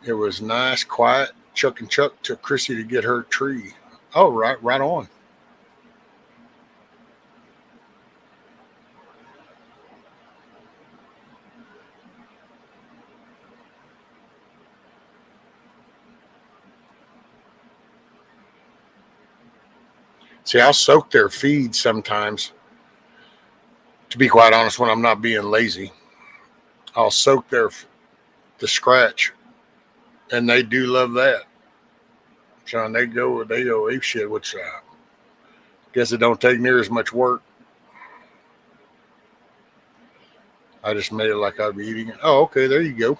It was nice, quiet. Chuck and Chuck took Chrissy to get her tree. Oh, right on. See, I'll soak their feed sometimes. To be quite honest, when I'm not being lazy, I'll soak the scratch, and they do love that. Sean, they go ape shit, which I guess it don't take near as much work. I just made it like I'd be eating it. Oh, okay, there you go.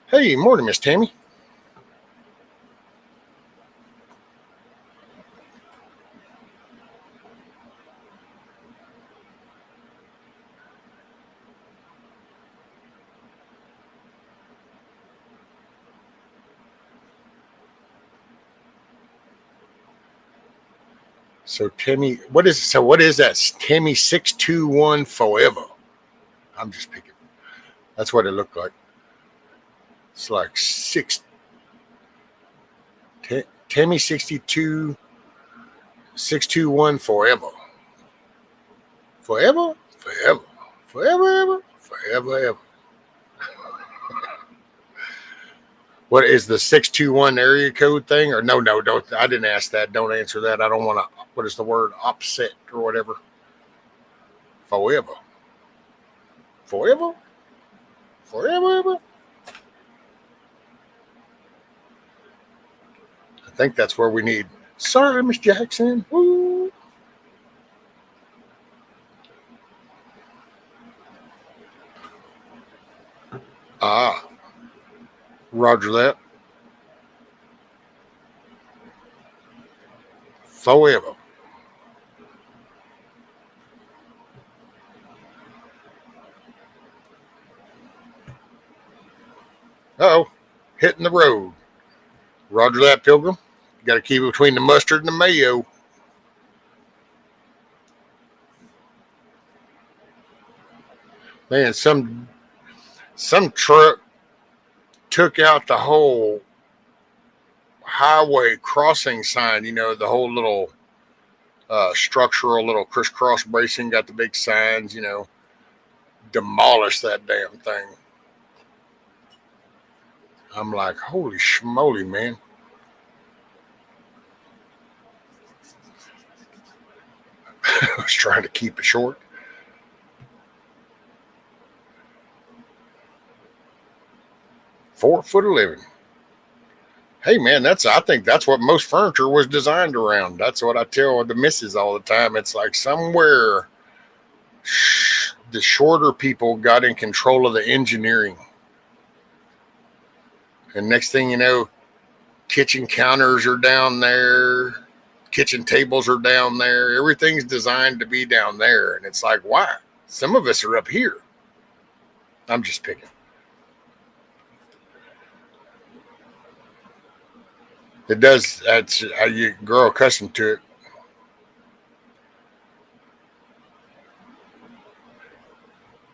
Hey, morning, Miss Tammy. So Timmy, what is that? Timmy 621 forever. I'm just picking. That's what it looked like. It's like Timmy 62 621 forever. Forever? Forever. Forever, forever, ever. What is the 621 area code thing? Or no, don't. I didn't ask that. Don't answer that. I don't want to. What is the word? Upset or whatever. Forever. Forever? Forever, ever? I think that's where we need. Sorry, Miss Jackson. Woo. Ah. Roger that. Forever. Uh-oh. Hitting the road. Roger that, Pilgrim. You got to keep it between the mustard and the mayo. Man, some truck took out the whole highway crossing sign. You know, the whole little structural little crisscross bracing, got the big signs. You know, demolished that damn thing. I'm like, holy schmoly, man. I was trying to keep it short. 4 foot of living. Hey man, I think that's what most furniture was designed around. That's what I tell the missus all the time. It's like somewhere the shorter people got in control of the engineering. And next thing you know, kitchen counters are down there, kitchen tables are down there. Everything's designed to be down there. And it's like, why? Some of us are up here. I'm just picking. It does. That's how you grow accustomed to it.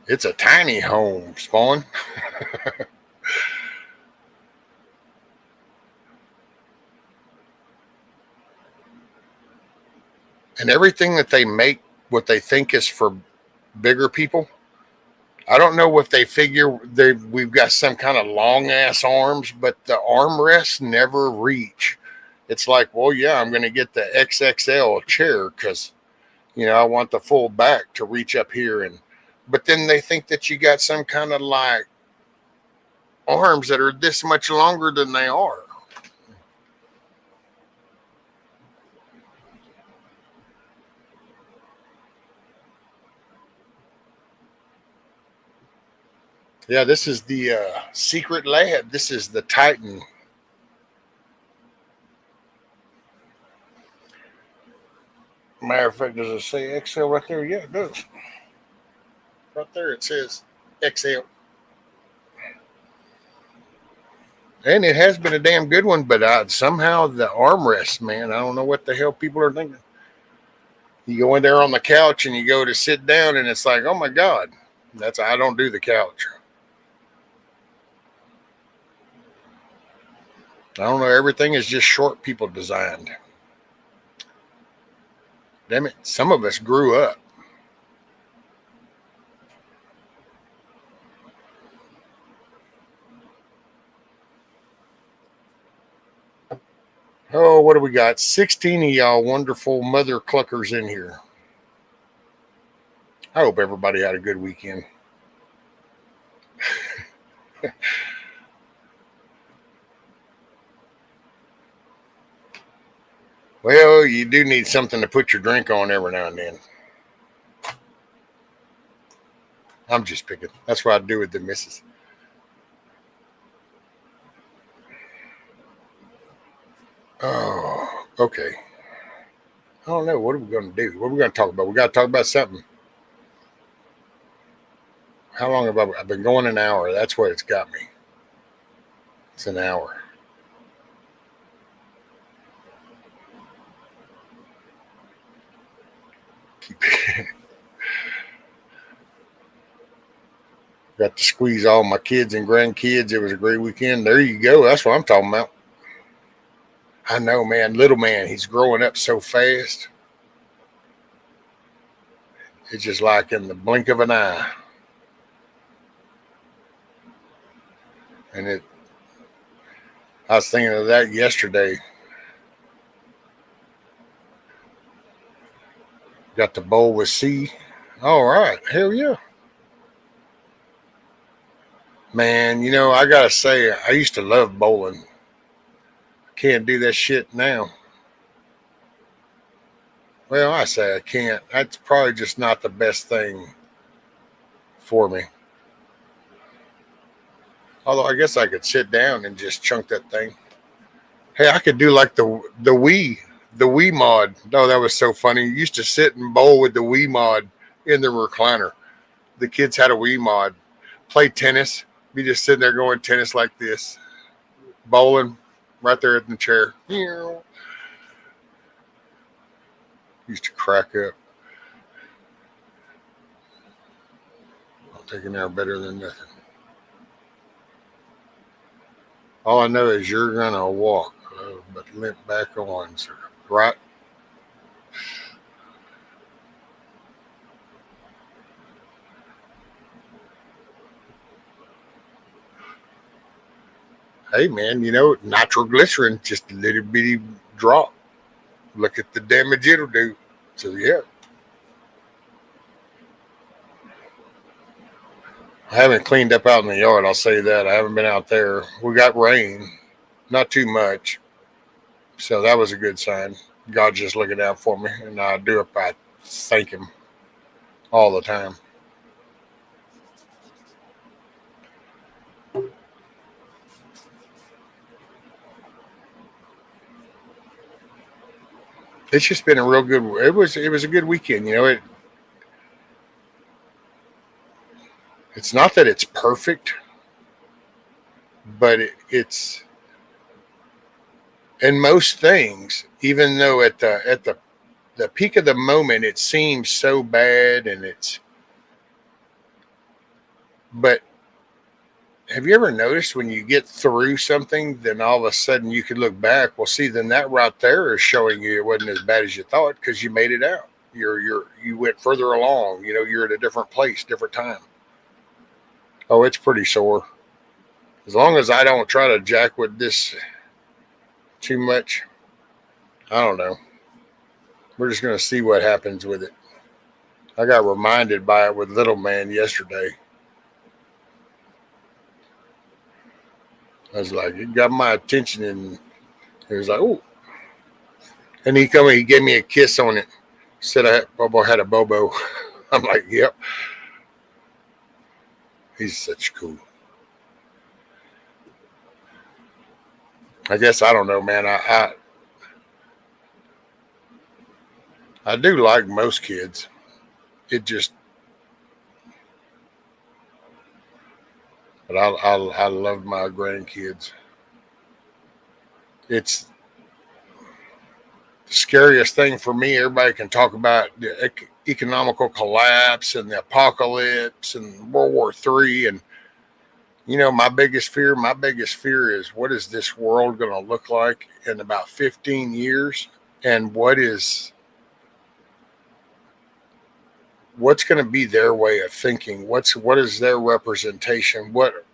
It's a tiny home, Spawn. And everything that they make, what they think is for bigger people. I don't know if they figure we've got some kind of long ass arms, but the armrests never reach. It's like, well, yeah, I'm going to get the XXL chair because I want the full back to reach up here, but then they think that you got some kind of like arms that are this much longer than they are. Yeah, this is the secret lab. This is the Titan. Matter of fact, does it say XL right there? Yeah, it does. Right there it says XL. And it has been a damn good one, but somehow the armrest, man, I don't know what the hell people are thinking. You go in there on the couch and you go to sit down, and it's like, oh my God, I don't do the couch. I don't know. Everything is just short people designed. Damn it, some of us grew up. Oh, what do we got? 16 of y'all wonderful mother cluckers in here. I hope everybody had a good weekend. Well, you do need something to put your drink on every now and then. I'm just picking. That's what I do with the missus. Oh, okay. I don't know. What are we going to do? What are we going to talk about? We got to talk about something. How long have I've been going? An hour. That's what it's got me. It's an hour. Got to squeeze all my kids and grandkids. It was a great weekend. There you go. That's what I'm talking about. I know, man. Little man, he's growing up so fast. It's just like in the blink of an eye. And I was thinking of that yesterday. Got the bowl with C. All right. Hell yeah. Man, I got to say, I used to love bowling. Can't do that shit now. Well, I say I can't. That's probably just not the best thing for me. Although I guess I could sit down and just chunk that thing. Hey, I could do like the Wii mod. No, that was so funny. You used to sit and bowl with the Wii mod in the recliner. The kids had a Wii mod. Play tennis. Be just sitting there going tennis like this. Bowling right there in the chair. Used to crack up. Taking air better than nothing. All I know is you're gonna walk, but limp back on, sir. Right? Hey, man, nitroglycerin, just a little bitty drop. Look at the damage it'll do. So, yeah. I haven't cleaned up out in the yard, I'll say that. I haven't been out there. We got rain, not too much. So that was a good sign. God's just looking out for me, and I do it by thank Him all the time. It's just been a real good. It was a good weekend. It's not that it's perfect, but it's in most things. Even though at the peak of the moment it seems so bad, but have you ever noticed when you get through something, then all of a sudden you could look back? Well, see, then that right there is showing you it wasn't as bad as you thought because you made it out. You went further along. You're at a different place, different time. Oh, it's pretty sore. As long as I don't try to jack with this too much, I don't know. We're just gonna see what happens with it. I got reminded by it with Little Man yesterday. I was like, it got my attention, and he was like, "Oh!" And he gave me a kiss on it. Said Bobo had a Bobo. I'm like, "Yep." He's such cool. I guess I don't know, man. I do like most kids. It just, but I love my grandkids. It's the scariest thing for me. Everybody can talk about the economical collapse and the apocalypse and World War III, and my biggest fear is, what is this world going to look like in about 15 years, and what's going to be their way of thinking? What is their representation? Where,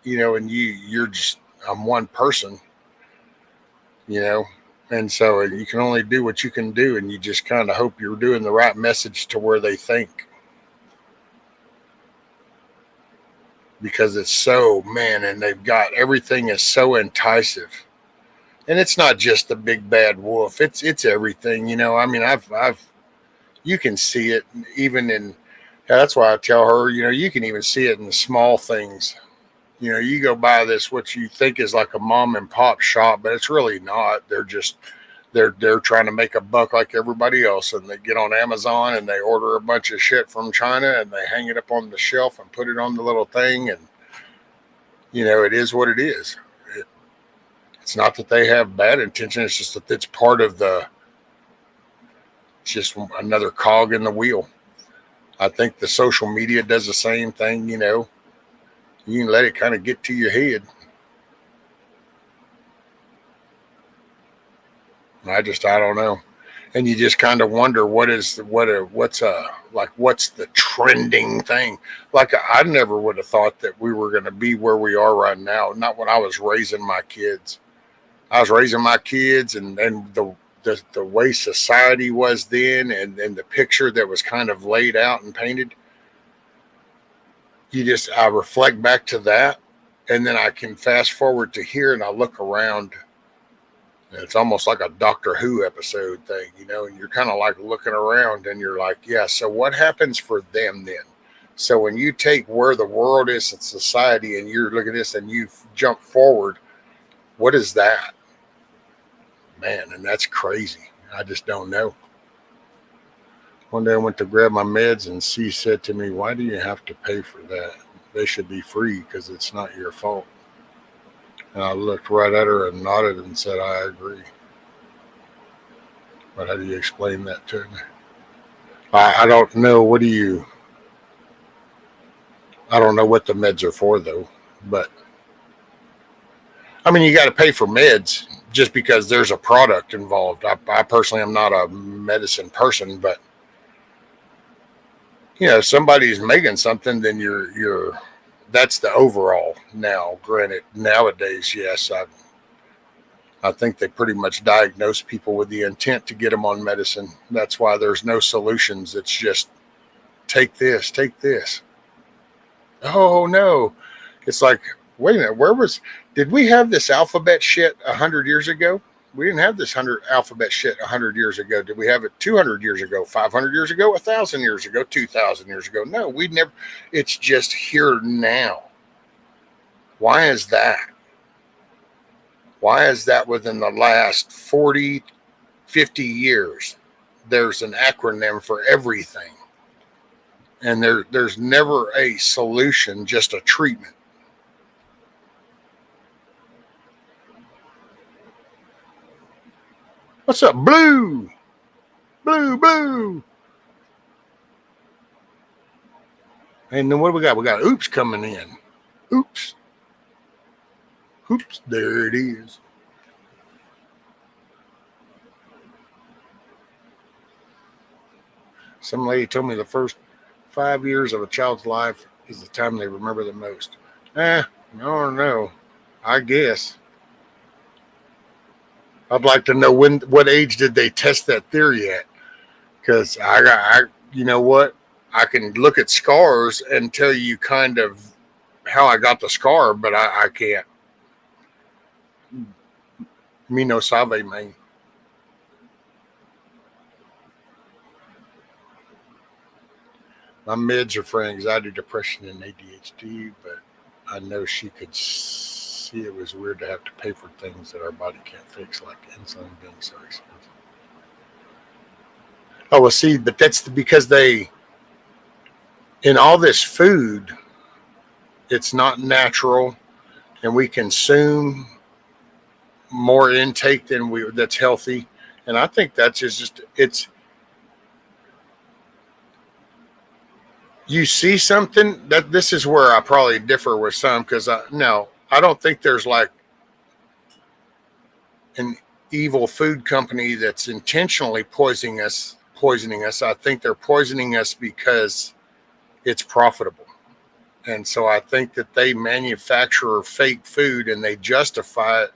and you're just, I'm one person, you know, and so you can only do what you can do, and you just kind of hope you're doing the right message to where they think, because it's so, man, and they've got, everything is so enticing. And it's not just the big bad wolf. It's everything, I mean, I've you can see it even in. Yeah, that's why I tell her, you can even see it in the small things. You go by this what you think is like a mom and pop shop, but it's really not. They're trying to make a buck like everybody else, and they get on Amazon and they order a bunch of shit from China and they hang it up on the shelf and put it on the little thing, and it is what it is. It's not that they have bad intention. It's just that it's part of it's just another cog in the wheel. I think the social media does the same thing. You can let it kind of get to your head. I don't know. And you just kind of wonder what's the trending thing. Like, I never would have thought that we were going to be where we are right now. Not when I was raising my kids. I was raising my kids, and the way society was then, and the picture that was kind of laid out and painted. I reflect back to that, and then I can fast forward to here, and I look around. It's almost like a Doctor Who episode thing, and you're kind of like looking around, and you're like, yeah, so what happens for them then? So when you take where the world is in society, and you look at this and you jump forward, what is that? Man, and that's crazy. I just don't know. One day I went to grab my meds, and she said to me, "Why do you have to pay for that? They should be free because it's not your fault." And I looked right at her and nodded and said, "I agree." But how do you explain that to me? I don't know. What do you... I don't know what the meds are for though, but I mean, you got to pay for meds just because there's a product involved. I personally am not a medicine person, but if somebody's making something, then you're that's the overall. Now, granted, nowadays, yes, I think they pretty much diagnose people with the intent to get them on medicine. That's why there's no solutions. It's just take this, take this. Oh no, it's like, wait a minute, did we have this alphabet shit 100 years ago? We didn't have this alphabet shit 100 years ago. Did we have it 200 years ago, 500 years ago, 1,000 years ago, 2,000 years ago? No, we never. It's just here now. Why is that? Why is that within the last 40, 50 years? There's an acronym for everything. And there's never a solution, just a treatment. What's up, Blue? Blue, Blue. And then what do we got? We got Oops coming in. Oops. Oops, there it is. Some lady told me the first 5 years of a child's life is the time they remember the most. I don't know. I guess. I'd like to know what age did they test that theory at? Because you know what? I can look at scars and tell you kind of how I got the scar, but I can't. Me no sabe, man. My meds are for anxiety, depression, and ADHD, but I know she could see it was weird to have to pay for things that our body can't fix, like insulin being so expensive. Oh, well, see, but that's because in all this food, it's not natural, and we consume more intake than that's healthy. And I think that's you see something that this is where I probably differ with some, because I don't think there's like an evil food company that's intentionally poisoning us. I think they're poisoning us because it's profitable. And so I think that they manufacture fake food and they justify it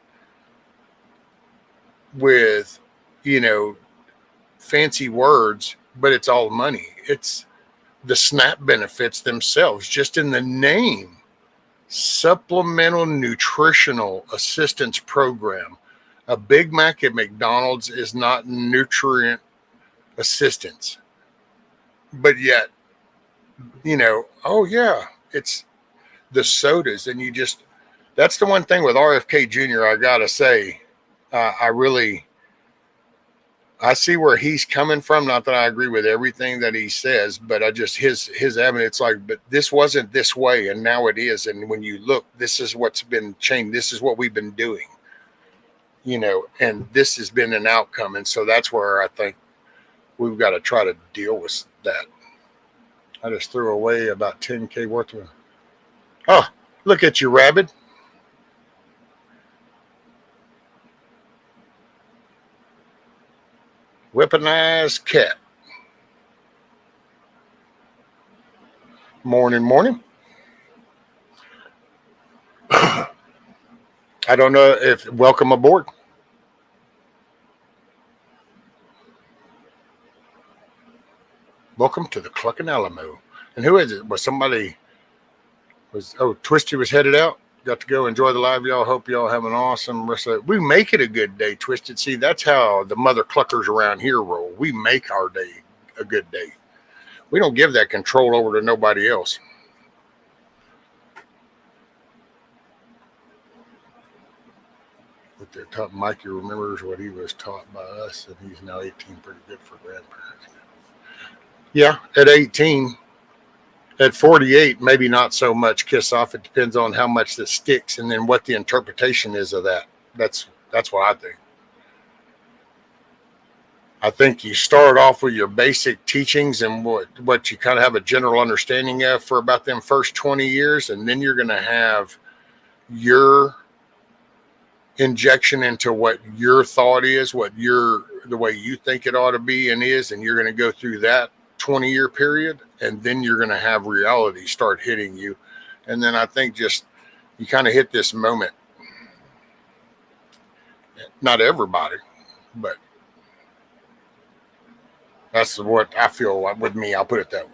with, fancy words, but it's all money. It's the SNAP benefits themselves, just in the name, Supplemental Nutritional Assistance Program. A Big Mac at McDonald's is not nutrient assistance. But yet, oh yeah, it's the sodas. And that's the one thing with RFK Jr. I gotta say, I see where he's coming from. Not that I agree with everything that he says, but I just his evidence, like, but this wasn't this way, and now it is. And when you look, this is what's been changed. This is what we've been doing, and this has been an outcome. And so that's where I think we've got to try to deal with that. I just threw away about 10K worth of. Oh, look at you, Rabbit. Weaponized cat. Morning. I don't know if welcome aboard. Welcome to the Clucking Alamo. And who is it? Twisty was headed out. Got to go enjoy the live, y'all. Hope y'all have an awesome rest of it. We make it a good day, Twisted. See, that's how the mother cluckers around here roll. We make our day a good day. We don't give that control over to nobody else. But they're taught Mikey remembers what he was taught by us, and he's now 18, pretty good for grandparents. Yeah, at 18. At 48, maybe not so much kiss off. It depends on how much that sticks and then what the interpretation is of that. That's what I think. I think you start off with your basic teachings and what you kind of have a general understanding of for about them first 20 years. And then you're going to have your injection into what your thought is, the way you think it ought to be and is. And you're going to go through that 20-year period. And then you're going to have reality start hitting you. And then I think just you kind of hit this moment. Not everybody, but that's what I feel like with me. I'll put it that way.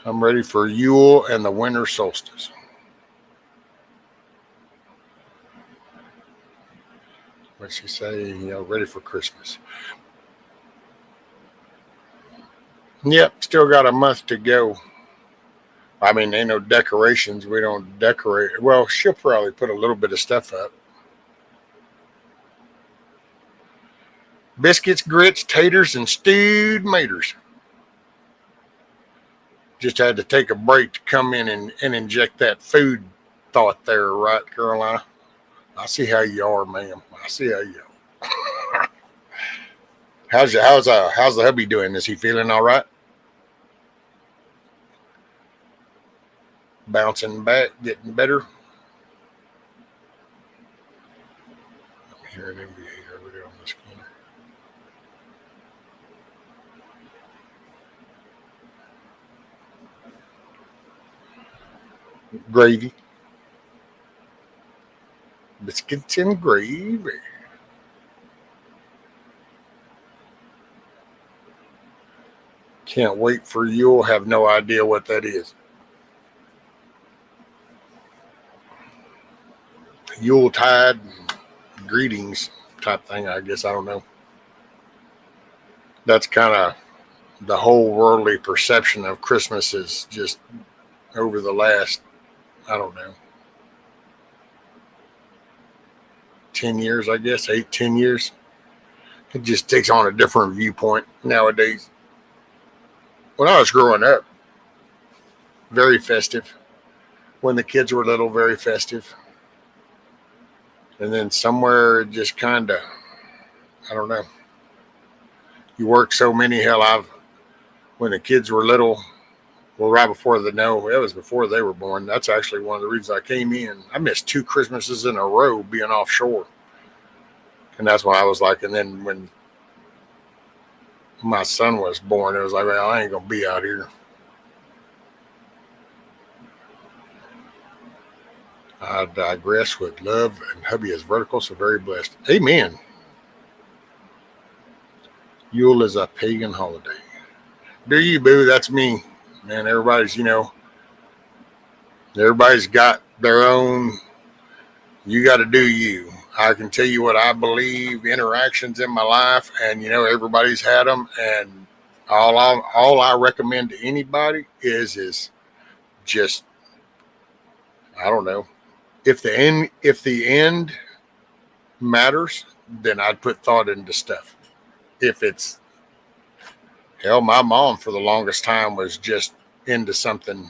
I'm ready for Yule and the winter solstice. What'd she say? Ready for Christmas. Yep, still got a month to go. I mean, ain't no decorations. We don't decorate. Well, she'll probably put a little bit of stuff up. Biscuits, grits, taters, and stewed maters. Just had to take a break to come in and inject that food thought there, right, Carolina? I see how you are, ma'am. I see how you are. How's the hubby doing? Is he feeling all right? Bouncing back, getting better. I'm hearing him over there on the scanner. Gravy. Biscuits and gravy. Can't wait for you'll have no idea what that is. Yuletide greetings type thing, I guess. I don't know. That's kind of the whole worldly perception of Christmas is just over the last, I don't know, 10 years, I guess, 10 years. It just takes on a different viewpoint nowadays. When I was growing up, very festive. When the kids were little, very festive. And then somewhere just kind of, I don't know. You work so many, when the kids were little, well, right before it was before they were born. That's actually one of the reasons I came in. I missed 2 Christmases in a row being offshore. And that's why I was like, and then when my son was born, it was like, well, I ain't going to be out here. I digress with love, and hubby is vertical, so very blessed. Amen. Yule is a pagan holiday. Do you, boo? That's me. Man, everybody's got their own. You got to do you. I can tell you what I believe, interactions in my life, and everybody's had them. And all I recommend to anybody is just, I don't know. If the end matters, then I'd put thought into stuff. If it's hell, my mom for the longest time was just into something,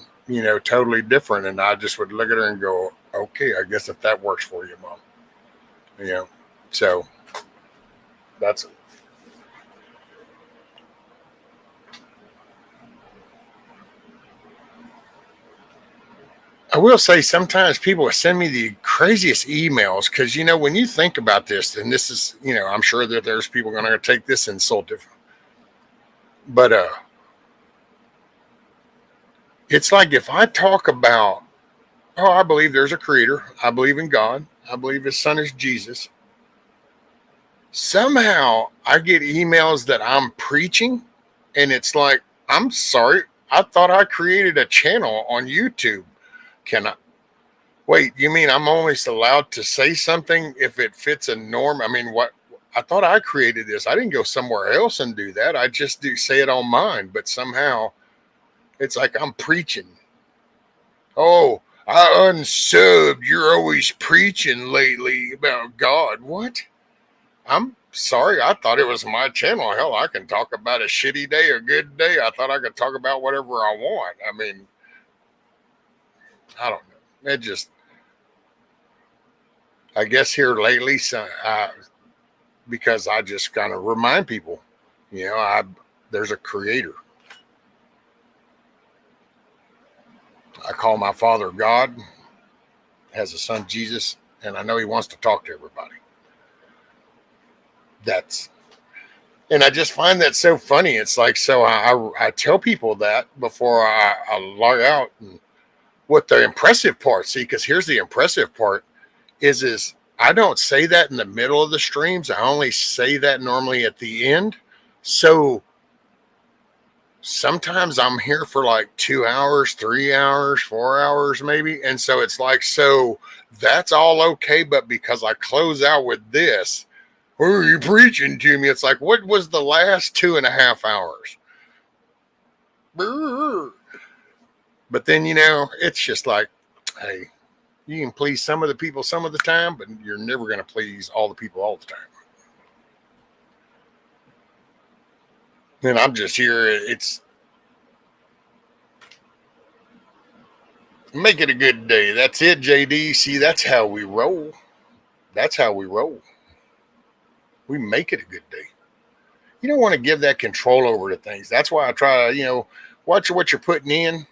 totally different, and I just would look at her and go, okay, I guess if that works for you, Mom. So that's it. I will say sometimes people send me the craziest emails because, when you think about this, and this is, I'm sure that there's people going to take this insultive, but it's like if I talk about, I believe there's a creator, I believe in God, I believe his son is Jesus, somehow I get emails that I'm preaching, and it's like, I'm sorry, I thought I created a channel on YouTube. Can I? Wait, you mean I'm only allowed to say something if it fits a norm? I mean, what? I thought I created this. I didn't go somewhere else and do that. I just say it on mine, but somehow it's like I'm preaching. Oh, I unsubbed. You're always preaching lately about God. What? I'm sorry. I thought it was my channel. Hell, I can talk about a shitty day, a good day. I thought I could talk about whatever I want. I mean, I don't know. It just, I guess here lately, because I just kind of remind people, there's a creator. I call my Father God, has a son Jesus, and I know he wants to talk to everybody. And I just find that so funny. It's like, so I tell people that before I log out. And what the impressive part, see, because here's the impressive part, is I don't say that in the middle of the streams. I only say that normally at the end. So sometimes I'm here for like 2 hours, 3 hours, 4 hours maybe. And so it's like, so that's all okay. But because I close out with this, who are you preaching to me? It's like, what was the last 2.5 hours? But then, it's just like, hey, you can please some of the people some of the time, but you're never going to please all the people all the time. And I'm just here. It's make it a good day. That's it, JD. See, that's how we roll. That's how we roll. We make it a good day. You don't want to give that control over to things. That's why I try to, watch what you're putting in.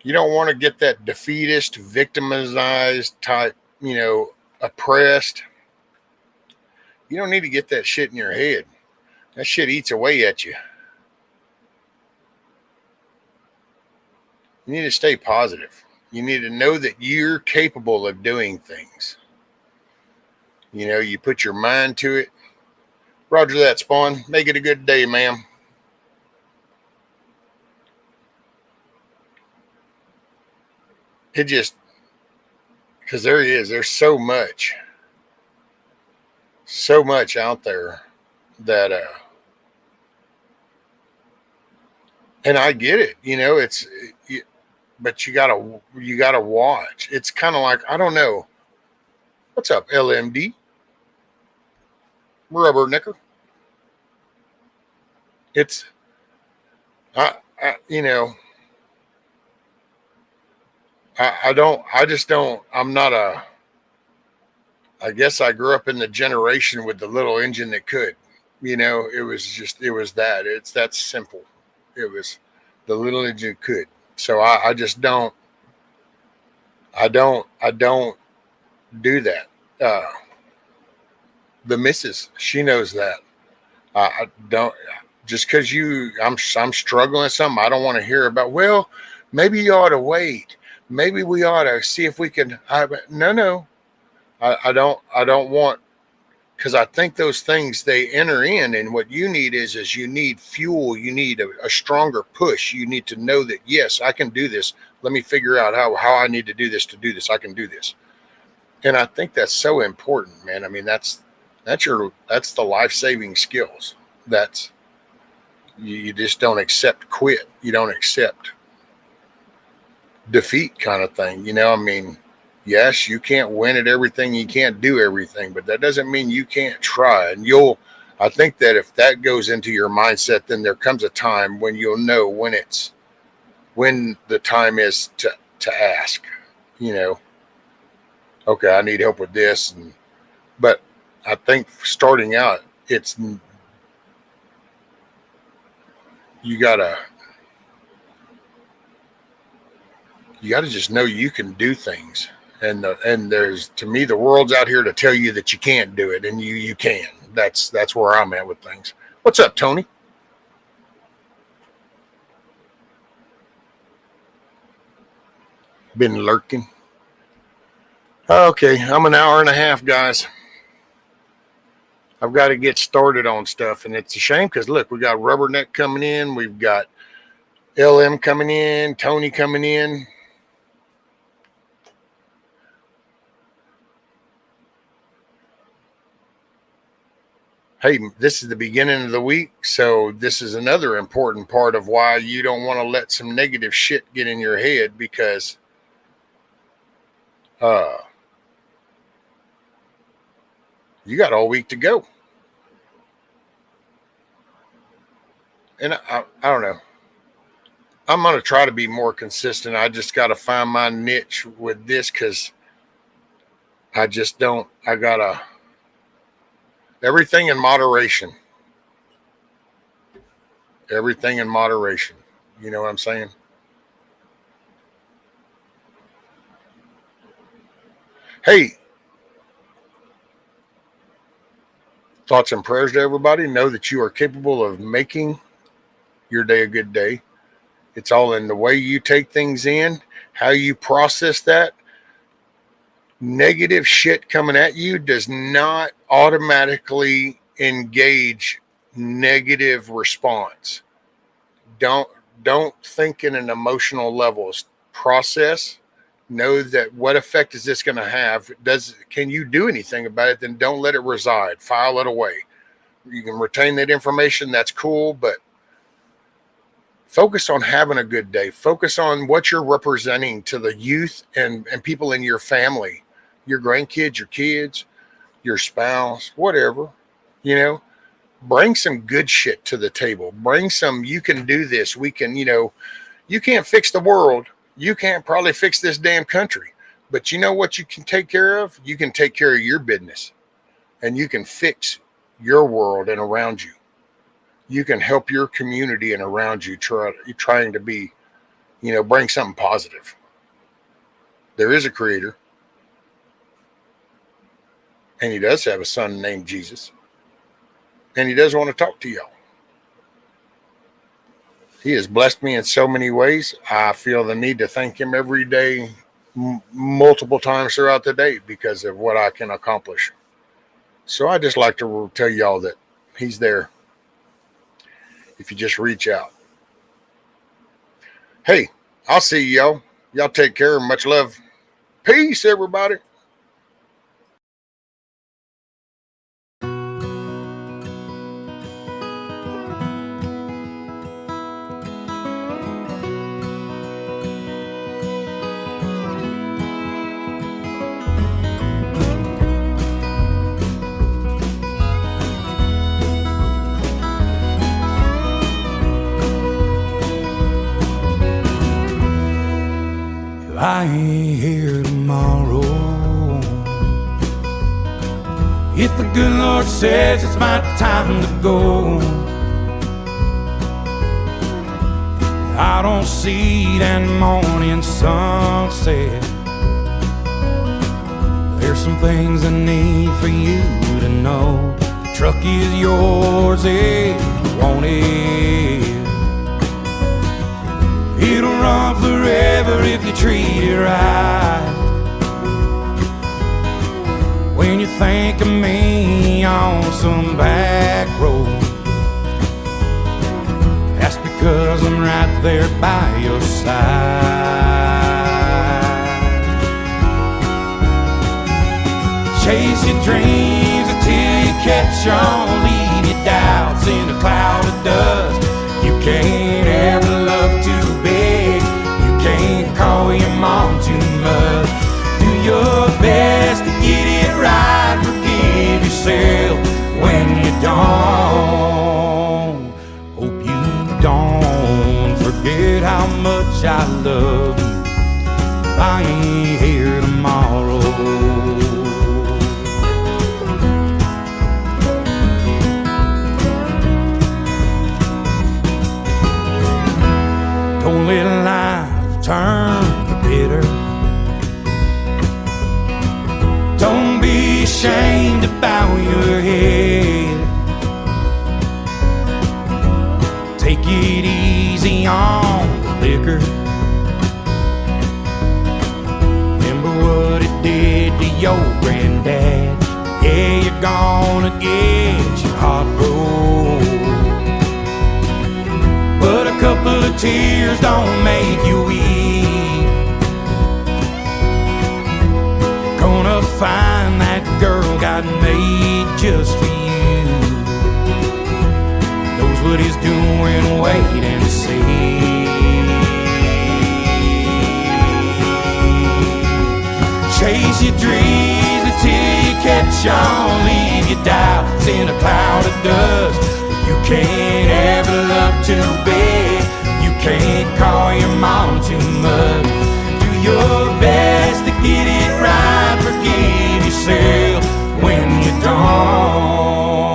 You don't want to get that defeatist, victimized type, oppressed. You don't need to get that shit in your head. That shit eats away at you. You need to stay positive. You need to know that you're capable of doing things. You put your mind to it. Roger that, Spawn. Make it a good day, ma'am. It just, because there's so much out there that, and I get it, but you gotta watch. It's kind of like, I don't know. What's up, LMD? Rubber Knicker. It's, I I guess I grew up in the generation with the little engine that could, it was that. It's that simple. It was the little engine could. So I just don't do that. The missus, she knows that. I don't, just because I'm struggling with something, I don't want to hear about, well, maybe you ought to wait. Maybe we ought to see if we can. No. I don't want, because I think those things, they enter in, and what you need is you need fuel. You need a stronger push. You need to know that, yes, I can do this. Let me figure out how I need to do this. I can do this. And I think that's so important, man. I mean, that's the life-saving skills. That's, you just don't accept quit. You don't accept defeat kind of thing. I mean, yes, you can't win at everything. You can't do everything, but that doesn't mean you can't try. And I think that if that goes into your mindset, then there comes a time when you'll know when the time is to ask, okay, I need help with this. But I think starting out, you gotta just know you can do things. And there's, to me, the world's out here to tell you that you can't do it, and you can. That's where I'm at with things. What's up, Tony? Been lurking. Okay, I'm an hour and a half, guys. I've got to get started on stuff, and it's a shame because look, we got Rubberneck coming in, we've got LM coming in, Tony coming in. Hey, this is the beginning of the week, so this is another important part of why you don't want to let some negative shit get in your head, because you got all week to go. And I don't know. I'm going to try to be more consistent. I just got to find my niche with this, because I just don't, Everything in moderation. Everything in moderation. You know what I'm saying? Hey, thoughts and prayers to everybody. Know that you are capable of making your day a good day. It's all in the way you take things in, how you process that. Negative shit coming at you does not automatically engage negative response. Don't think in an emotional level. Process. Know that what effect is this going to have? Can you do anything about it? Then don't let it reside. File it away. You can retain that information. That's cool, but focus on having a good day. Focus on what you're representing to the youth and people in your family, your grandkids, your kids, your spouse, whatever. You know, bring some good shit to the table. Bring some, you can do this. We can, you can't fix the world. You can't probably fix this damn country. But you know what you can take care of? You can take care of your business. And you can fix your world and around you. You can help your community and around you trying to be, bring something positive. There is a creator. And he does have a son named Jesus. And he does want to talk to y'all. He has blessed me in so many ways. I feel the need to thank him every day, multiple times throughout the day because of what I can accomplish. So I just like to tell y'all that he's there if you just reach out. Hey, I'll see y'all. Y'all take care. Much love. Peace, everybody. I ain't here tomorrow. If the good Lord says it's my time to go, I don't see that morning sunset. There's some things I need for you to know. The truck is yours if you want it. It'll run forever if you treat it right. When you think of me on some back road, that's because I'm right there by your side. Chase your dreams until you catch on. Leave your doubts in a cloud of dust. You can't ever love too big. You can't call your mom too much. Do your best to get it right. Forgive yourself when you don't. Hope you don't forget how much I love you. I ain't here tomorrow. Don't let life turn you bitter. Don't be ashamed to bow your head. Take it easy on the liquor. Remember what it did to your granddad. Yeah, you're gonna get your heart broke, but a couple of tears don't make you weep. Gonna find that girl God made just for you. Knows what he's doing, wait and see. Chase your dreams until you catch on. Leave your doubts in a cloud of dust. You can't ever love too big. You can't call your mom too much. Do your best to get it right. Forgive yourself when you don't.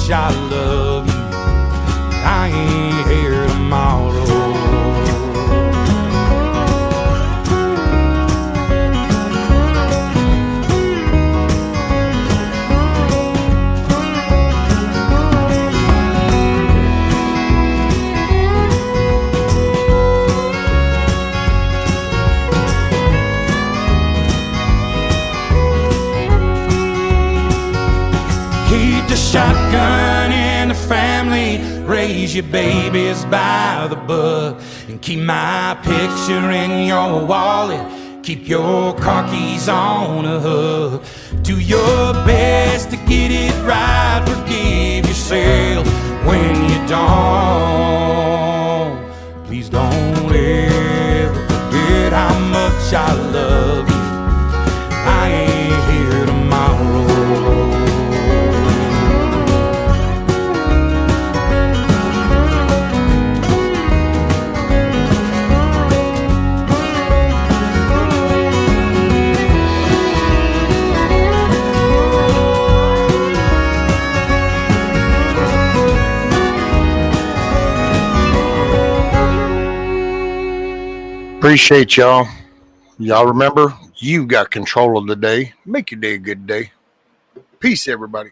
much I love you. I ain't here tomorrow. Keep the shotgun in the family, raise your babies by the book, and keep my picture in your wallet, keep your car keys on a hook. Do your best to get it right, forgive yourself when you don't. Please don't ever forget how much I love you. I ain't here tomorrow. Appreciate y'all. Y'all remember, you've got control of the day. Make your day a good day. Peace, everybody.